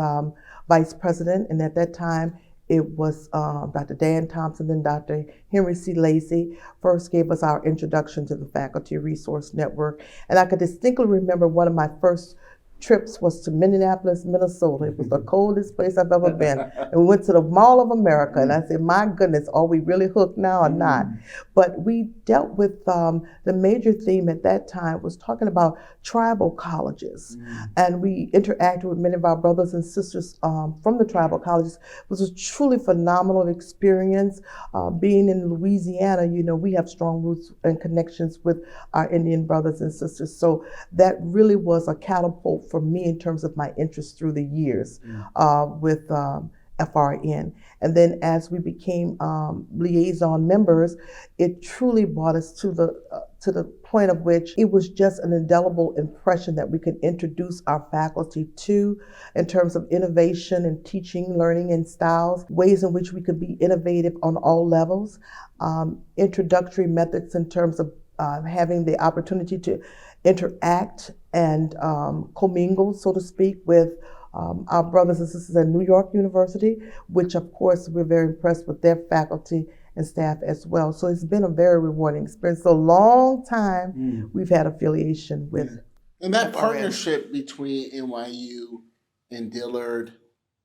vice president, and at that time, it was Dr. Dan Thompson and Dr. Henry C. Lacey first gave us our introduction to the Faculty Resource Network. And I could distinctly remember one of my first trips was to Minneapolis, Minnesota. It was the coldest place I've ever been. And we went to the Mall of America, and I said, my goodness, are we really hooked now or not? But we dealt with the major theme at that time was talking about tribal colleges. And we interacted with many of our brothers and sisters from the tribal colleges. It was a truly phenomenal experience. Being in Louisiana, you know, we have strong roots and connections with our Indian brothers and sisters. So that really was a catapult for me in terms of my interest through the years with FRN. And then as we became liaison members, it truly brought us to the point of which it was just an indelible impression that we could introduce our faculty to in terms of innovation and teaching, learning, and styles, ways in which we could be innovative on all levels, introductory methods in terms of having the opportunity to interact and commingle, so to speak, with our brothers and sisters at New York University, which of course we're very impressed with their faculty and staff as well. So it's been a very rewarding experience. So long time we've had affiliation with. And that partnership between NYU and Dillard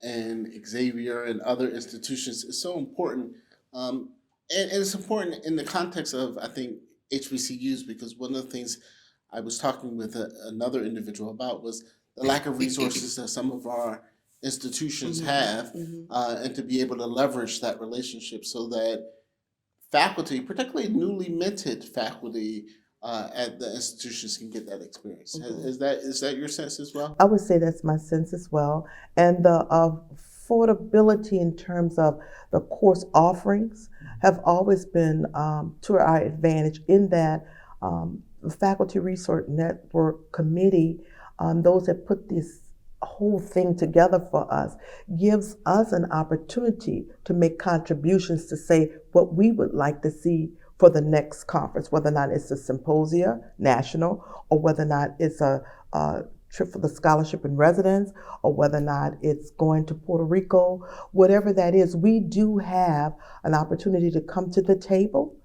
and Xavier and other institutions is so important. And it's important in the context of, I think, HBCUs, because one of the things I was talking with another individual about was the lack of resources that some of our institutions have, and to be able to leverage that relationship so that faculty, particularly newly minted faculty at the institutions, can get that experience. Is that your sense as well? I would say that's my sense as well. And the affordability in terms of the course offerings have always been to our advantage in that the Faculty Resource Network Committee, those that put this whole thing together for us gives us an opportunity to make contributions to say what we would like to see for the next conference, whether or not it's a symposia, national, or whether or not it's a trip for the scholarship in residence, or whether or not it's going to Puerto Rico, whatever that is, we do have an opportunity to come to the table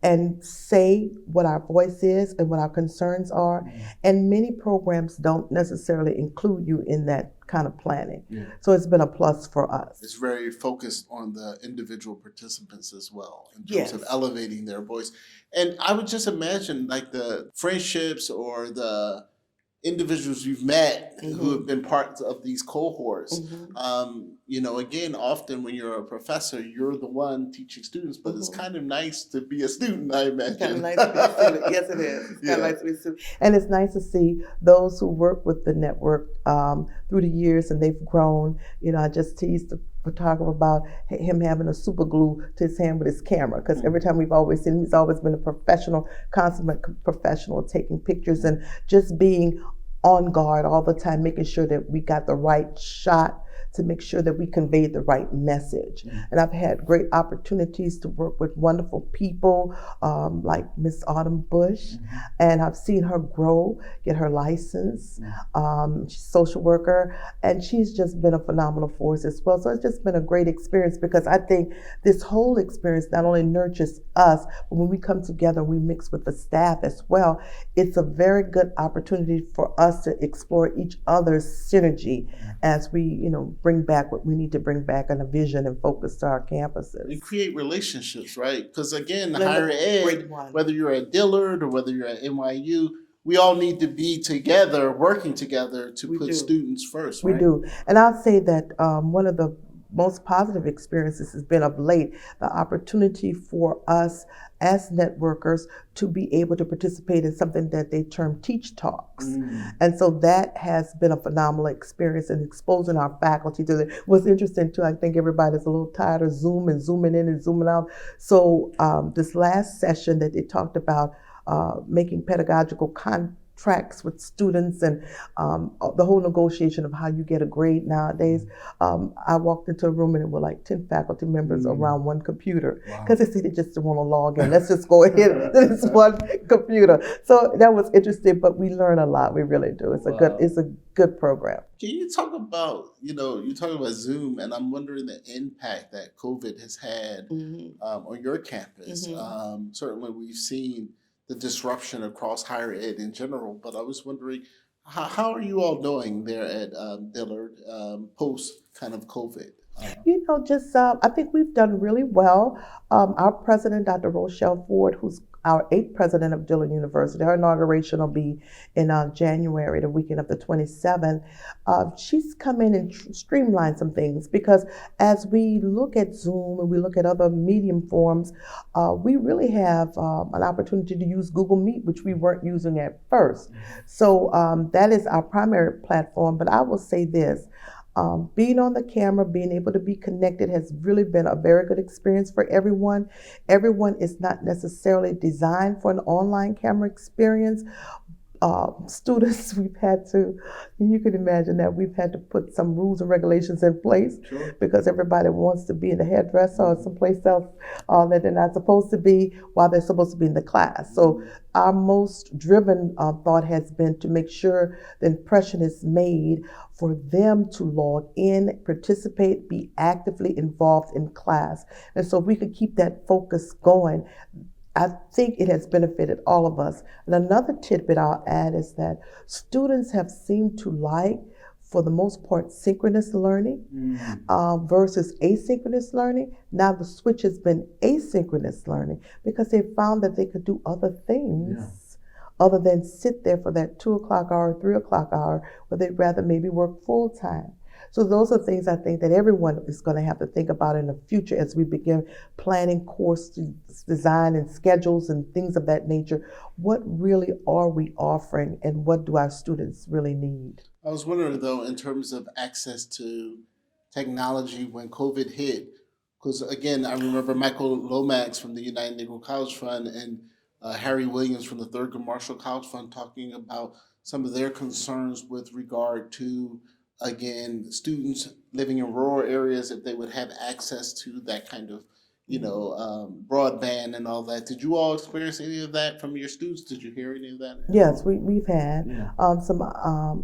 and say what our voice is and what our concerns are. And many programs don't necessarily include you in that kind of planning. So it's been a plus for us. It's very focused on the individual participants as well, in terms of elevating their voice. And I would just imagine like the friendships or the individuals you've met who have been parts of these cohorts. Again, often when you're a professor, you're the one teaching students, but it's kind of nice to be a student, I imagine. Kind of nice to be a student. Yes, it is. It's kind of nice to be a student. And it's nice to see those who work with the network through the years, and they've grown. I just teased the photographer about him having a super glue to his hand with his camera, because every time we've always seen him, he's always been a professional, consummate professional, taking pictures and just being on guard all the time, making sure that we got the right shot to make sure that we conveyed the right message. And I've had great opportunities to work with wonderful people like Miss Autumn Bush, and I've seen her grow, get her license. She's a social worker, and she's just been a phenomenal force as well. So it's just been a great experience, because I think this whole experience not only nurtures us, but when we come together, we mix with the staff as well. It's a very good opportunity for us to explore each other's synergy as we, bring back what we need to bring back in a vision and focus to our campuses. And create relationships, right? Because again, higher ed, whether you're at Dillard or whether you're at NYU, we all need to be together, working together to put students first, right? We do. And I'll say that one of the most positive experiences has been of late the opportunity for us as networkers to be able to participate in something that they term teach talks. And so that has been a phenomenal experience in exposing our faculty to it. What's interesting too, I think everybody's a little tired of Zoom and zooming in and zooming out. So this last session that they talked about making pedagogical contracts with students and the whole negotiation of how you get a grade nowadays. I walked into a room and there were like 10 faculty members around one computer, because they said they just don't want to log in. Let's just go ahead to this one computer. So that was interesting, but we learn a lot. We really do. It's a good program. Can you talk about, you're talking about Zoom, and I'm wondering the impact that COVID has had on your campus. Certainly we've seen the disruption across higher ed in general, but I was wondering, how are you all doing there at Dillard post kind of COVID? I think we've done really well. Our president, Dr. Rochelle Ford, who's our 8th president of Dillard University, her inauguration will be in January, the weekend of the 27th. She's come in and streamlined some things, because as we look at Zoom and we look at other medium forms, we really have an opportunity to use Google Meet, which we weren't using at first. So that is our primary platform. But I will say this, being on the camera, being able to be connected has really been a very good experience for everyone. Everyone is not necessarily designed for an online camera experience. Students, we've had to, you can imagine that we've had to put some rules and regulations in place, because everybody wants to be in the hairdresser or someplace else that they're not supposed to be while they're supposed to be in the class. So our most driven thought has been to make sure the impression is made for them to log in, participate, be actively involved in class. And so if we could keep that focus going, I think it has benefited all of us. And another tidbit I'll add is that students have seemed to like, for the most part, synchronous learning versus asynchronous learning. Now the switch has been asynchronous learning, because they found that they could do other things other than sit there for that 2 o'clock hour, 3 o'clock hour, where they'd rather maybe work full time. So those are things I think that everyone is going to have to think about in the future as we begin planning course design and schedules and things of that nature. What really are we offering, and what do our students really need? I was wondering, though, in terms of access to technology when COVID hit, because again, I remember Michael Lomax from the United Negro College Fund and Harry Williams from the Thurgood Marshall College Fund talking about some of their concerns with regard to again, students living in rural areas, if they would have access to that kind of, broadband and all that. Did you all experience any of that from your students? Did you hear any of that? Yes, we've had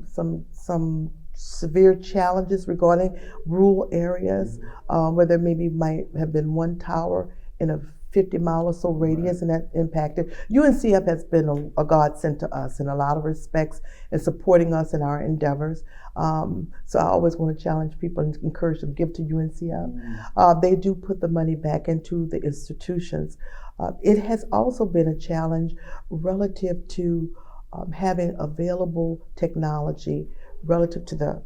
some severe challenges regarding rural areas where there maybe might have been one tower in a 50-mile or so radius, and that impacted. UNCF has been a godsend to us in a lot of respects in supporting us in our endeavors. So I always want to challenge people and encourage them to give to UNCF. They do put the money back into the institutions. It has also been a challenge relative to having available technology relative to the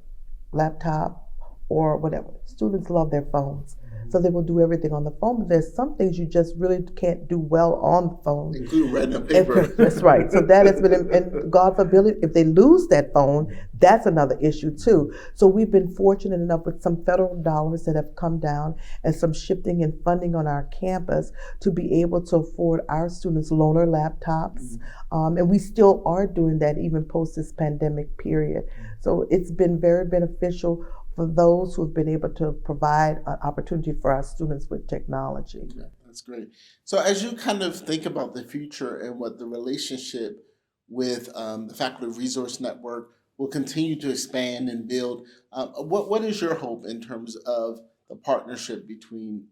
laptop or whatever. Students love their phones, so they will do everything on the phone, but there's some things you just really can't do well on the phone. Including writing a paper. That's right. So that has been, and God forbid, if they lose that phone, that's another issue too. So we've been fortunate enough with some federal dollars that have come down and some shifting and funding on our campus to be able to afford our students loaner laptops. And we still are doing that even post this pandemic period. So it's been very beneficial for those who have been able to provide an opportunity for our students with technology. Yeah, that's great. So as you kind of think about the future and what the relationship with the Faculty Resource Network will continue to expand and build, what is your hope in terms of the partnership between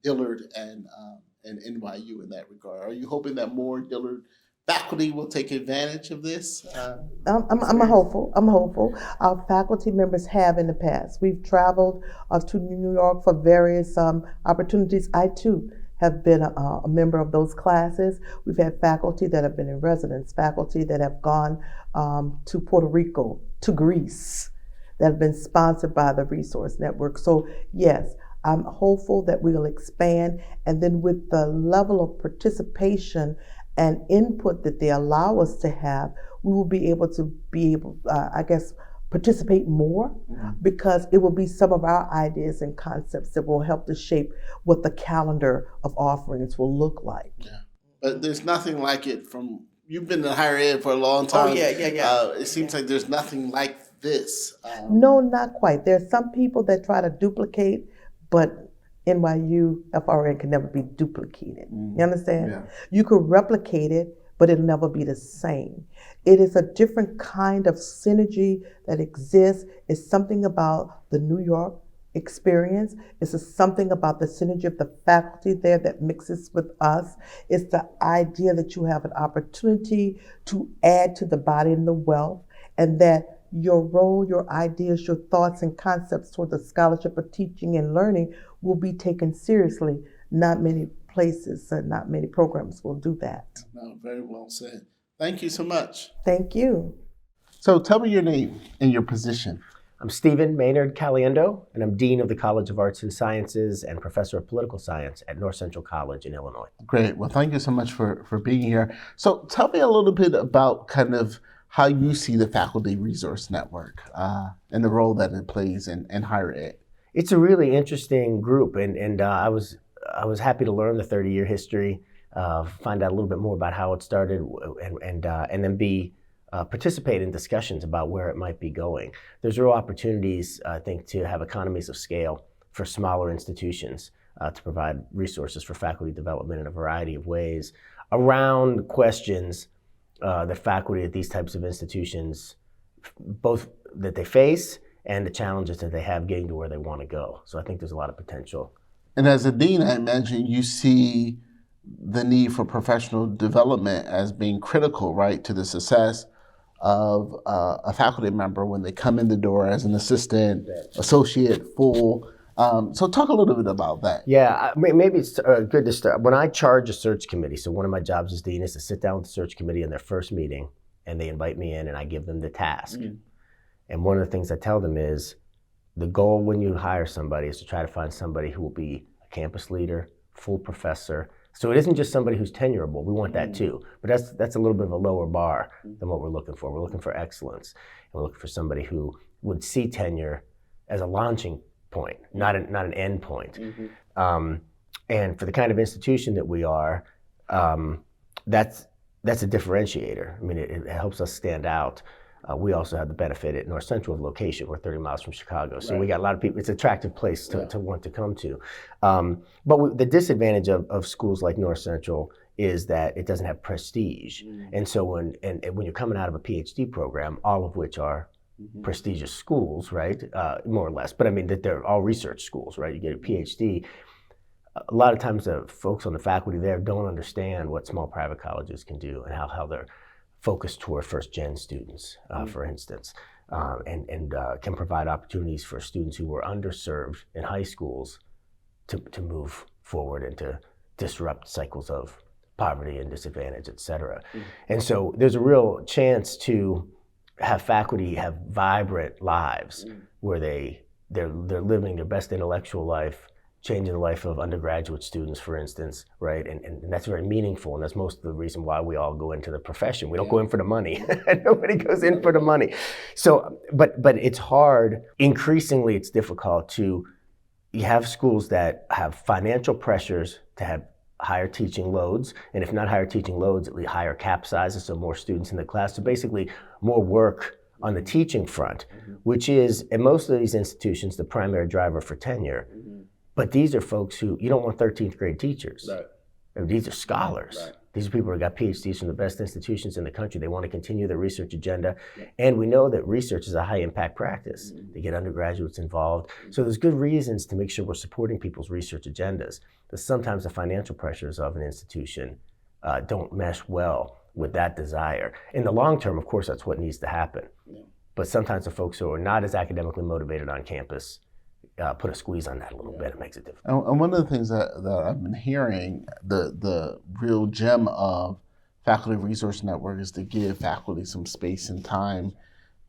Dillard and NYU in that regard? Are you hoping that more Dillard faculty will take advantage of this? I'm hopeful. Our faculty members have in the past. We've traveled to New York for various opportunities. I too have been a member of those classes. We've had faculty that have been in residence, faculty that have gone to Puerto Rico, to Greece, that have been sponsored by the Resource Network. So yes, I'm hopeful that we'll expand, and then with the level of participation and input that they allow us to have, we will be able to participate more, because it will be some of our ideas and concepts that will help to shape what the calendar of offerings will look like. Yeah, but there's nothing like it from, you've been in higher ed for a long time. Oh, yeah. It seems like there's nothing like this. No, not quite. There's some people that try to duplicate, but NYU FRN can never be duplicated. You understand? Yeah. You could replicate it, but it'll never be the same. It is a different kind of synergy that exists. It's something about the New York experience. It's something about the synergy of the faculty there that mixes with us. It's the idea that you have an opportunity to add to the body and the wealth, and that your role, your ideas, your thoughts and concepts toward the scholarship of teaching and learning will be taken seriously. Not many places and not many programs will do that. No, very well said. Thank you so much. Thank you. So tell me your name and your position. I'm Stephen Maynard Caliendo, and I'm Dean of the College of Arts and Sciences and Professor of Political Science at North Central College in Illinois. Great. Well, thank you so much for being here. So tell me a little bit about kind of how you see the Faculty Resource Network and the role that it plays in higher ed. It's a really interesting group, and I was happy to learn the 30-year history, find out a little bit more about how it started, and then participate in discussions about where it might be going. There's real opportunities, I think, to have economies of scale for smaller institutions to provide resources for faculty development in a variety of ways around questions that faculty at these types of institutions, both that they face and the challenges that they have getting to where they want to go. So I think there's a lot of potential. And as a dean, I imagine you see the need for professional development as being critical, right, to the success of a faculty member when they come in the door as an assistant, associate, full. So talk a little bit about that. Yeah, maybe it's good to start. When I charge a search committee, so one of my jobs as dean is to sit down with the search committee in their first meeting, and they invite me in and I give them the task. And one of the things I tell them is the goal when you hire somebody is to try to find somebody who will be a campus leader, full professor. So it isn't just somebody who's tenurable. We want that too, but that's a little bit of a lower bar than what we're looking for. We're looking for excellence, and we're looking for somebody who would see tenure as a launching point, not an end point. And for the kind of institution that we are, that's a differentiator. I mean, it helps us stand out. We also have the benefit at North Central of location. We're 30 miles from Chicago. So Right. we got a lot of people. It's an attractive place to want to come to. But the disadvantage of schools like North Central is that it doesn't have prestige. And so when you're coming out of a PhD program, all of which are prestigious schools, right? More or less. But I mean, that they're all research schools, right? You get a PhD. A lot of times the folks on the faculty there don't understand what small private colleges can do and how they're focused toward first-gen students, for instance, and can provide opportunities for students who were underserved in high schools to move forward and to disrupt cycles of poverty and disadvantage, et cetera. And so there's a real chance to have faculty have vibrant lives where they're living their best intellectual life, changing the life of undergraduate students, for instance, right? And that's very meaningful, and that's most of the reason why we all go into the profession. We don't go in for the money. Nobody goes in for the money. So, but it's hard. Increasingly, it's difficult you have schools that have financial pressures to have higher teaching loads, and if not higher teaching loads, at least higher cap sizes, so more students in the class. So basically, more work on the teaching front, which is, in most of these institutions, the primary driver for tenure. But these are folks who, you don't want 13th grade teachers. Right. I mean, these are scholars. Right. These are people who got PhDs from the best institutions in the country. They want to continue their research agenda. Yeah. And we know that research is a high impact practice. They get undergraduates involved. So there's good reasons to make sure we're supporting people's research agendas. But sometimes the financial pressures of an institution don't mesh well with that desire. In the long term, of course, that's what needs to happen. Yeah. But sometimes the folks who are not as academically motivated on campus put a squeeze on that a little bit. It makes it difficult. And one of the things that I've been hearing, the real gem of Faculty Resource Network is to give faculty some space and time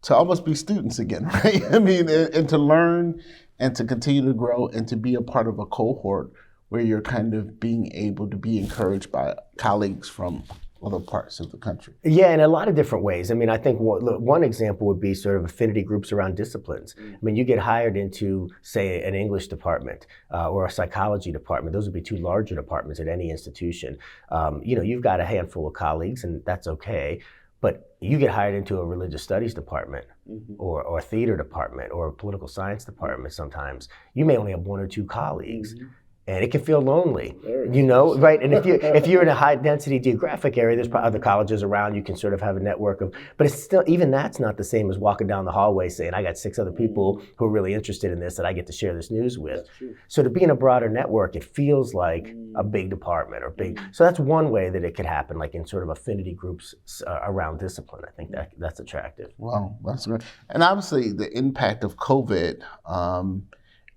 to almost be students again, right? I mean, and to learn and to continue to grow and to be a part of a cohort where you're kind of being able to be encouraged by colleagues from other parts of the country. Yeah, in a lot of different ways. I mean, I think one example would be sort of affinity groups around disciplines. I mean, you get hired into, say, an English department or a psychology department. Those would be two larger departments at any institution. You've got a handful of colleagues, and that's okay. But you get hired into a religious studies department or a theater department or a political science department sometimes. You may only have one or two colleagues. And it can feel lonely, right? And if you're in a high density geographic area, there's probably other colleges around. You can sort of have a network of, but it's still, even that's not the same as walking down the hallway saying, I got 6 other people who are really interested in this that I get to share this news with. So to be in a broader network, it feels like a big department or big. So that's one way that it could happen, like in sort of affinity groups around discipline. I think that's attractive. Wow, that's great. And obviously the impact of COVID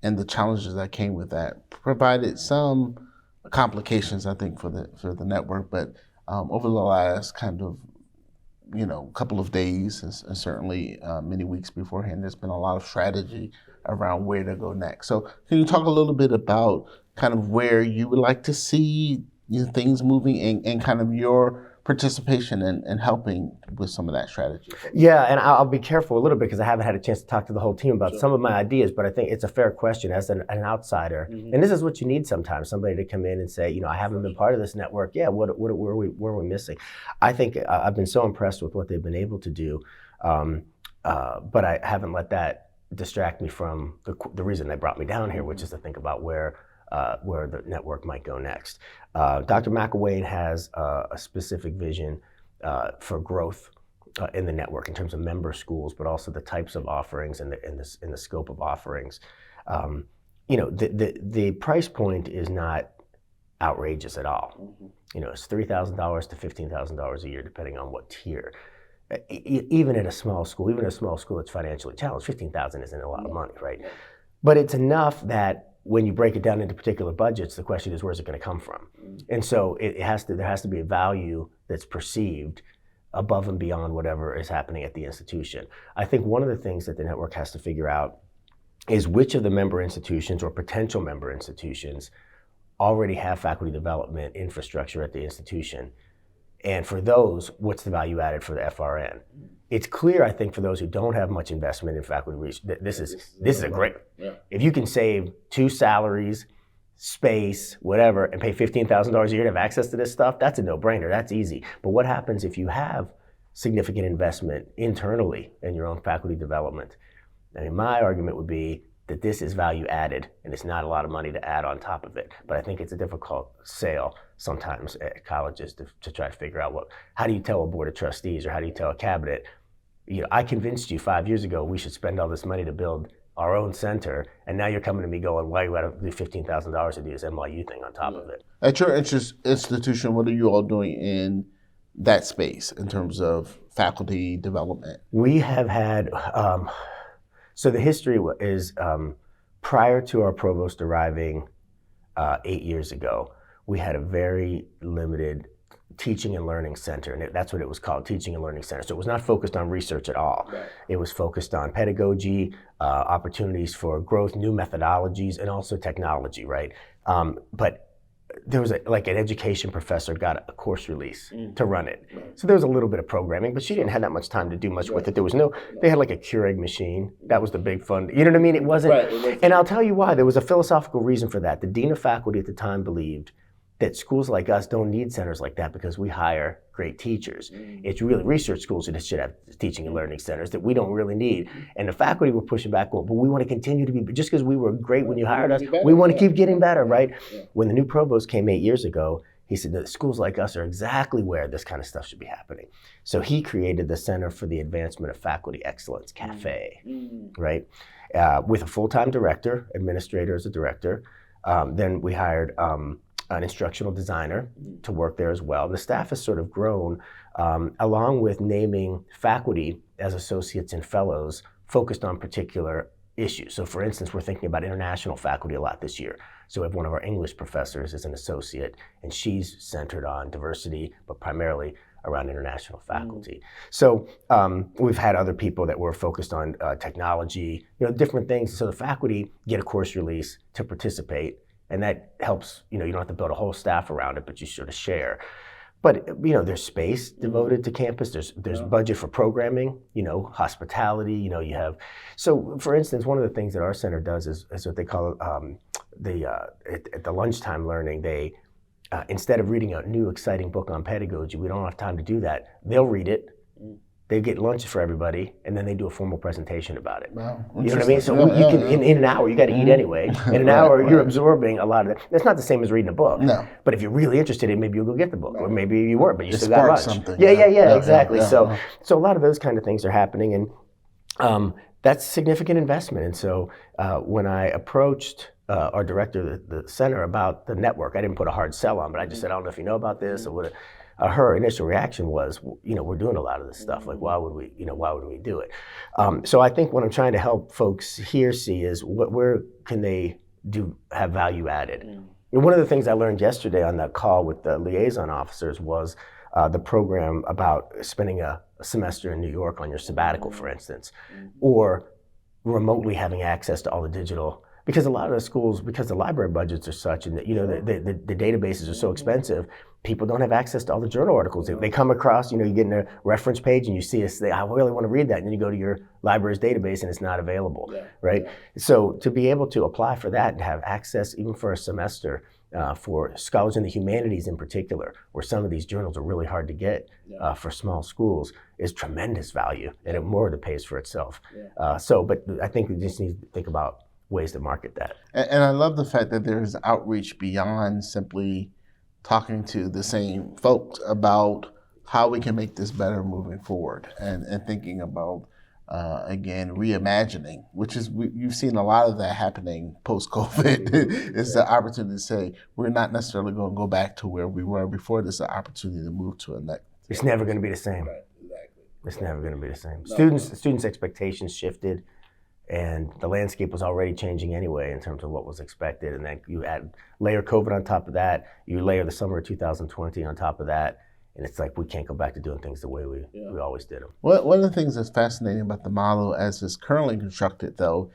and the challenges that came with that provided some complications, I think, for the network. But over the last kind of, couple of days and certainly many weeks beforehand, there's been a lot of strategy around where to go next. So can you talk a little bit about kind of where you would like to see things moving and kind of your participation and helping with some of that strategy? Yeah, and I'll be careful a little bit because I haven't had a chance to talk to the whole team about some of my ideas, but I think it's a fair question as an outsider. And this is what you need sometimes, somebody to come in and say, I haven't been part of this network. Yeah, where are we missing? I think I've been so impressed with what they've been able to do, but I haven't let that distract me from the reason they brought me down here, which is to think about where the network might go next. Dr. McElwain has a specific vision for growth in the network in terms of member schools, but also the types of offerings and the scope of offerings. The price point is not outrageous at all. It's $3,000 to $15,000 a year, depending on what tier. Even in a small school, that's financially challenged, $15,000 isn't a lot of money, right? But it's enough that when you break it down into particular budgets, the question is, where's it going to come from? And so there has to be a value that's perceived above and beyond whatever is happening at the institution. I think one of the things that the network has to figure out is which of the member institutions or potential member institutions already have faculty development infrastructure at the institution. And for those, what's the value added for the FRN? It's clear, I think, for those who don't have much investment in faculty research, this is a great. Yeah. If you can save 2 salaries, space, whatever, and pay $15,000 a year to have access to this stuff, that's a no-brainer. That's easy. But what happens if you have significant investment internally in your own faculty development. I mean, my argument would be that this is value added, and it's not a lot of money to add on top of it. But I think it's a difficult sale sometimes at colleges to try to figure out how do you tell a board of trustees, or how do you tell a cabinet, I convinced you 5 years ago we should spend all this money to build our own center, and now you're coming to me going, why you got to do $15,000 to do this NYU thing on top of it? At your institution, what are you all doing in that space in terms of faculty development? We have had, so the history is prior to our provost arriving 8 years ago, we had a very limited teaching and learning center, and that's what it was called, teaching and learning center. So it was not focused on research at all. Right. It was focused on pedagogy, opportunities for growth, new methodologies, and also technology, right? But there was an education professor got a course release to run it. Right. So there was a little bit of programming, but she didn't have that much time to do much with it. There was they had like a Keurig machine. That was the big fun. You know what I mean? It wasn't, and I'll tell you why. There was a philosophical reason for that. The dean of faculty at the time believed that schools like us don't need centers like that because we hire great teachers. It's really research schools that should have teaching and learning centers that we don't really need. And the faculty were pushing back, but we want to continue to be, just because we were great when you hired us, we want to keep getting better, right? When the new provost came 8 years ago, he said that schools like us are exactly where this kind of stuff should be happening. So he created the Center for the Advancement of Faculty Excellence, CAFE, right? With a full-time director, administrator as a director. Then we hired an instructional designer to work there as well. The staff has sort of grown along with naming faculty as associates and fellows focused on particular issues. So for instance, we're thinking about international faculty a lot this year. So we have one of our English professors as an associate, and she's centered on diversity, but primarily around international faculty. So we've had other people that were focused on technology, different things. So the faculty get a course release to participate, and that helps, you don't have to build a whole staff around it, but you sort of share. But, there's space devoted to campus. There's budget for programming, hospitality, you have. So, for instance, one of the things that our center does is what they call at the lunchtime learning, they, instead of reading a new exciting book on pedagogy, we don't have time to do that. They'll read it. They get lunch for everybody, and then they do a formal presentation about it. Wow. You know what I mean? So you can, in an hour, you got to eat anyway. In an hour, you're absorbing a lot of that. It's not the same as reading a book. No. But if you're really interested in it, maybe you'll go get the book, or maybe you weren't, but you still got lunch. Something. Yeah, exactly. So a lot of those kind of things are happening, and that's significant investment. And so when I approached our director of the center about the network, I didn't put a hard sell on, but I just said, I don't know if you know about this, or what. Her initial reaction was, we're doing a lot of this stuff. Like, why would we do it? So I think what I'm trying to help folks here see is where can they have value added. And one of the things I learned yesterday on that call with the liaison officers was the program about spending a semester in New York on your sabbatical, for instance, or remotely having access to all the digital. Because a lot of the schools, because the library budgets are such, and the databases are so expensive, people don't have access to all the journal articles. They come across, you get in a reference page and you see I really want to read that, and then you go to your library's database and it's not available, right? So to be able to apply for that and have access, even for a semester, for scholars in the humanities in particular, where some of these journals are really hard to get for small schools, is tremendous value, and it more than pays for itself. But I think we just need to think about ways to market that. And I love the fact that there's outreach beyond simply talking to the same folks about how we can make this better moving forward, and thinking about, again, reimagining, which is, you've seen a lot of that happening post-COVID. It's the opportunity to say, we're not necessarily going to go back to where we were before. This is an opportunity to move to a next. It's never going to be the same. Right, exactly. It's never going to be the same. Students' expectations shifted, and the landscape was already changing anyway in terms of what was expected. And then you layer COVID on top of that, you layer the summer of 2020 on top of that, and it's like we can't go back to doing things the way we always did them. Well, one of the things that's fascinating about the model as it's currently constructed, though,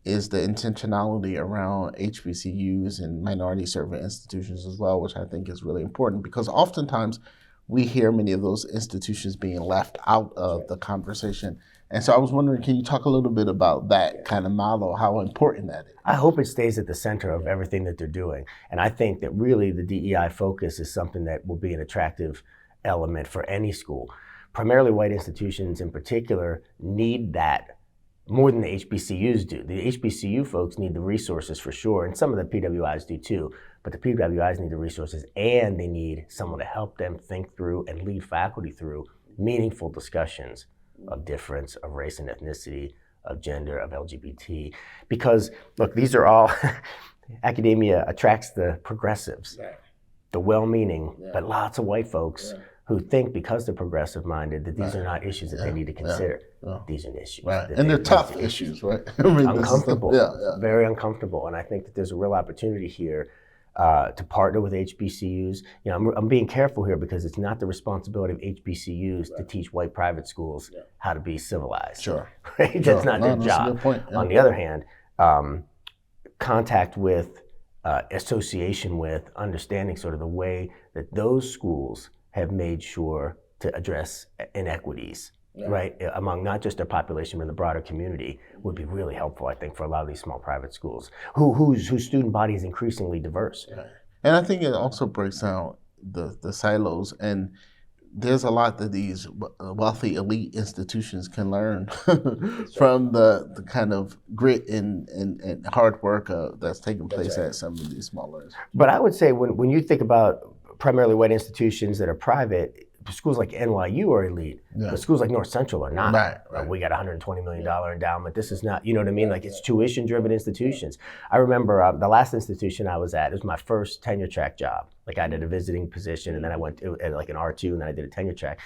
is the intentionality around HBCUs and minority serving institutions as well, which I think is really important, because oftentimes we hear many of those institutions being left out of the conversation. And so I was wondering, can you talk a little bit about that kind of model, how important that is? I hope it stays at the center of everything that they're doing. And I think that really the DEI focus is something that will be an attractive element for any school. primarily white institutions in particular need that more than the HBCUs do. The HBCU folks need the resources for sure, and some of the PWIs do too, but the PWIs need the resources and they need someone to help them think through and lead faculty through meaningful discussions of difference, of race and ethnicity, of gender, of LGBT. Because look, these are all, academia attracts the progressives, the well-meaning, but lots of white folks who think because they're progressive minded that these are not issues that they need to consider. These are issues. And they're tough issues, right? I mean, uncomfortable, very uncomfortable. And I think that there's a real opportunity here to partner with HBCUs. You know, I'm being careful here because it's not the responsibility of HBCUs to teach white private schools how to be civilized. Sure. Right? That's not their job. A good point. On the other hand, contact with, association with, understanding sort of the way that those schools have made sure to address inequities, right, among not just their population, but the broader community would be really helpful, I think, for a lot of these small private schools whose student body is increasingly diverse. And I think it also breaks down the silos, and there's a lot that these wealthy elite institutions can learn from the kind of grit and hard work that's taking place at some of these smaller. But I would say when you think about primarily white institutions that are private, schools like NYU are elite, but schools like North Central are not. Right. We got a $120 million endowment. This is not, you know what I mean? Like, it's tuition-driven institutions. I remember the last institution I was at, it was my first tenure track job. Like, I did a visiting position, and then I went to like an R2, and then I did a tenure track.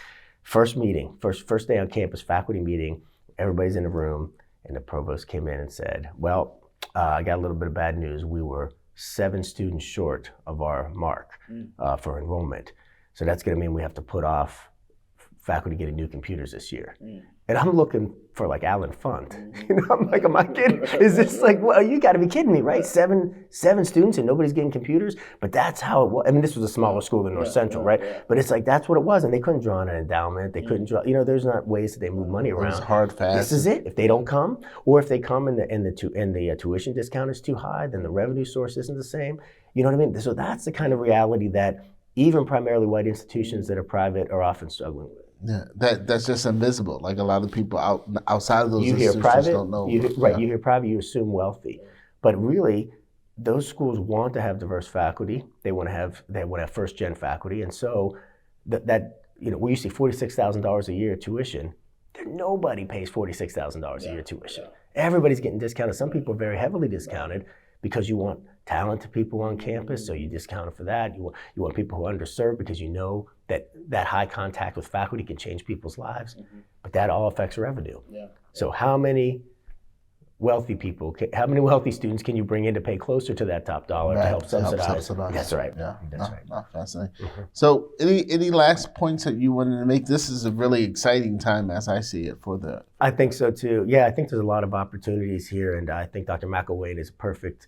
First meeting, first day on campus, faculty meeting, everybody's in the room, and the provost came in and said, well, I got a little bit of bad news. We were 7 students short of our mark for enrollment. So that's going to mean we have to put off faculty getting new computers this year. And I'm looking for like Alan Funt. You know, I'm like, am I kidding? Is this like, well, you got to be kidding me, right? Seven students and nobody's getting computers? But that's how it was. I mean, this was a smaller school than North Central, right? But it's like, that's what it was. And they couldn't draw on an endowment. They couldn't draw, you know, there's not ways that they move money around. It's hard, fast. This is it. If they don't come, or if they come and the tuition discount is too high, then the revenue source isn't the same. You know what I mean? So that's the kind of reality that even primarily white institutions that are private are often struggling with. Yeah, that's just invisible. Like, a lot of people outside of those you hear institutions private, don't know. You hear private, you assume wealthy. But really, those schools want to have diverse faculty. They want to have first gen faculty. And so that you know, we used to see $46,000 a year tuition. Nobody pays $46,000 a year tuition. Everybody's getting discounted. Some people are very heavily discounted because you want talented people on campus, so you discount it for that. You want people who are underserved because you know that high contact with faculty can change people's lives, but that all affects revenue. So how many wealthy students can you bring in to pay closer to that top dollar to help subsidize? That's right. That's right. Fascinating. So any last points that you wanted to make? This is a really exciting time as I see it for the... I think so too. Yeah, I think there's a lot of opportunities here, and I think Dr. McElwain is a perfect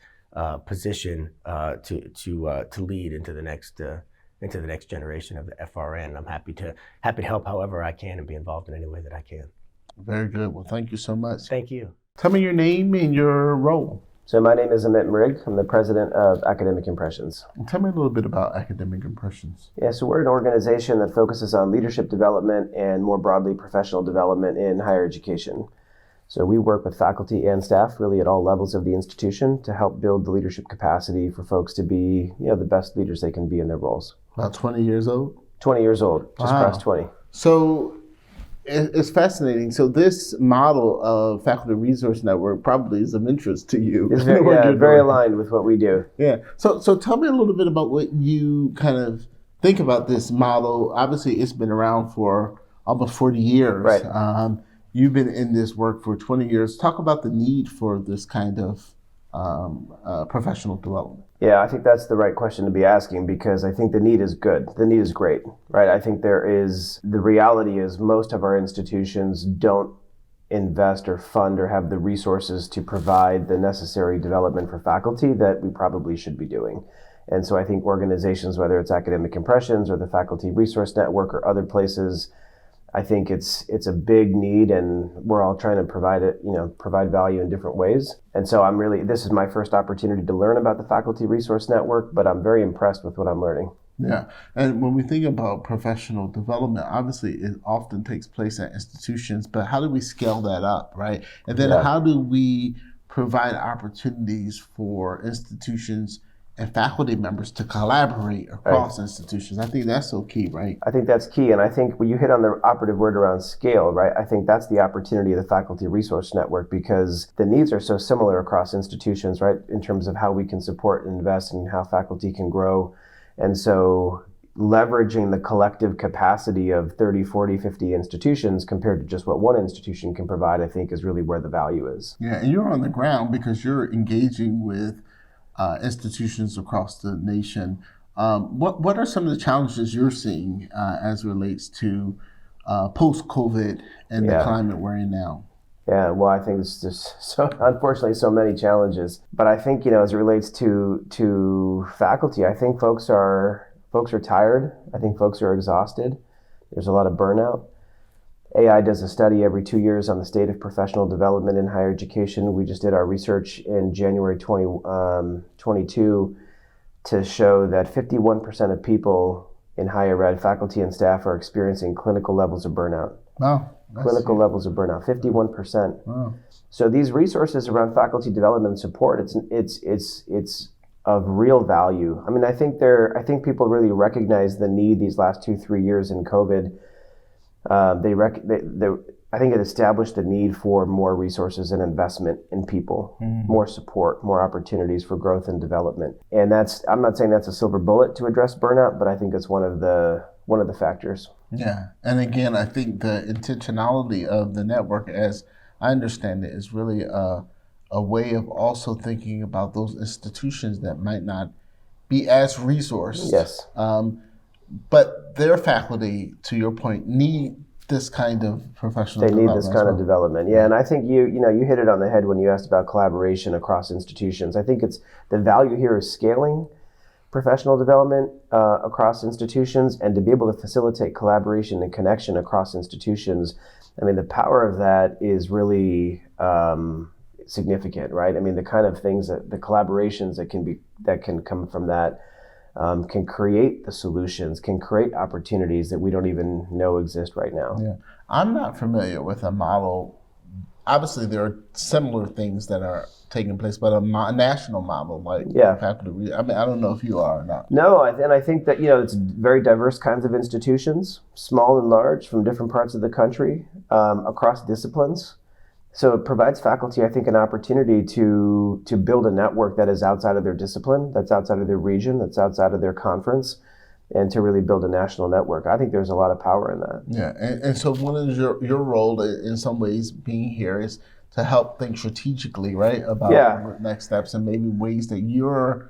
position to lead into the next generation of the FRN. I'm happy to help however I can and be involved in any way that I can. Very good. Well, thank you so much. Thank you. Tell me your name and your role. So my name is Amit Mrig. I'm the president of Academic Impressions. Tell me a little bit about Academic Impressions. Yeah, so we're an organization that focuses on leadership development and more broadly professional development in higher education. So we work with faculty and staff really at all levels of the institution to help build the leadership capacity for folks to be, you know, the best leaders they can be in their roles. About 20 years old? 20 years old, just crossed 20. So it's fascinating. So this model of Faculty Resource Network probably is of interest to you. It's very aligned with what we do. Yeah. So tell me a little bit about what you kind of think about this model. Obviously, it's been around for almost 40 years. Right. You've been in this work for 20 years. Talk about the need for this kind of professional development. Yeah, I think that's the right question to be asking, because I think the need is good. The need is great, right? I think the reality is most of our institutions don't invest or fund or have the resources to provide the necessary development for faculty that we probably should be doing. And so I think organizations, whether it's Academic Impressions or the Faculty Resource Network or other places, I think it's a big need, and we're all trying to provide value in different ways. And so this is my first opportunity to learn about the Faculty Resource Network, but I'm very impressed with what I'm learning. Yeah, and when we think about professional development, obviously it often takes place at institutions, but how do we scale that up, right? And then how do we provide opportunities for institutions and faculty members to collaborate across institutions? I think that's so key, right? I think that's key, and I think when you hit on the operative word around scale, right? I think that's the opportunity of the Faculty Resource Network, because the needs are so similar across institutions, right? In terms of how we can support and invest and how faculty can grow. And so leveraging the collective capacity of 30, 40, 50 institutions compared to just what one institution can provide, I think is really where the value is. Yeah, and you're on the ground because you're engaging with institutions across the nation. What are some of the challenges you're seeing as it relates to post-COVID and the climate we're in now? Yeah, well, I think there's just unfortunately so many challenges. But I think, as it relates to faculty, I think folks are tired. I think folks are exhausted. There's a lot of burnout. AI does a study every 2 years on the state of professional development in higher education. We just did our research in January 2022 to show that 51% of people in higher ed, faculty and staff, are experiencing clinical levels of burnout. Wow. Clinical levels of burnout, 51%. Wow. So these resources around faculty development and support, it's of real value. I mean, I think people really recognize the need these last 2-3 years in COVID. I think it established the need for more resources and investment in people, more support, more opportunities for growth and development. And I'm not saying that's a silver bullet to address burnout, but I think it's one of the factors. Yeah, and again, I think the intentionality of the network, as I understand it, is really a way of also thinking about those institutions that might not be as resourced. Yes. But their faculty, to your point, need this kind of professional development. They need this kind of development. Yeah, and I think you hit it on the head when you asked about collaboration across institutions. I think the value here is scaling professional development across institutions, and to be able to facilitate collaboration and connection across institutions. I mean, the power of that is really significant, right? I mean, the kind of things the collaborations that can come from that can create the solutions, can create opportunities that we don't even know exist right now. Yeah, I'm not familiar with a model. Obviously, there are similar things that are taking place, but a national model like faculty. I mean, I don't know if you are or not. No, and I think that it's very diverse kinds of institutions, small and large, from different parts of the country, across disciplines. So it provides faculty, I think, an opportunity to build a network that is outside of their discipline, that's outside of their region, that's outside of their conference, and to really build a national network. I think there's a lot of power in that. Yeah, and so what is your role in some ways being here is to help think strategically, right, about next steps and maybe ways that your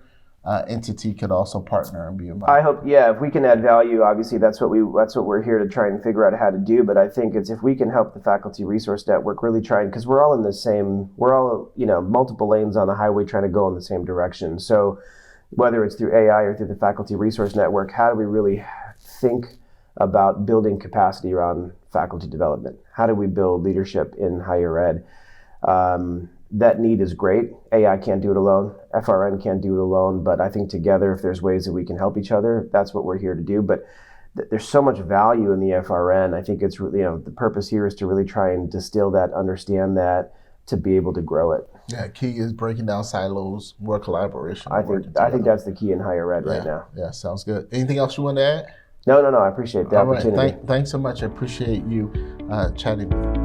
entity could also partner and be involved. I hope, if we can add value, obviously that's what we're here to try and figure out how to do. But I think it's if we can help the Faculty Resource Network really try, because we're all multiple lanes on the highway trying to go in the same direction. So whether it's through AI or through the Faculty Resource Network, how do we really think about building capacity around faculty development? How do we build leadership in higher ed? That need is great. AI can't do it alone. FRN can't do it alone. But I think together, if there's ways that we can help each other, that's what we're here to do. But there's so much value in the FRN. I think it's really, the purpose here is to really try and distill that, understand that, to be able to grow it. Yeah, key is breaking down silos, more collaboration. I think that's the key in higher ed right now. Yeah, sounds good. Anything else you want to add? No. I appreciate the opportunity. Thanks so much. I appreciate you chatting with me.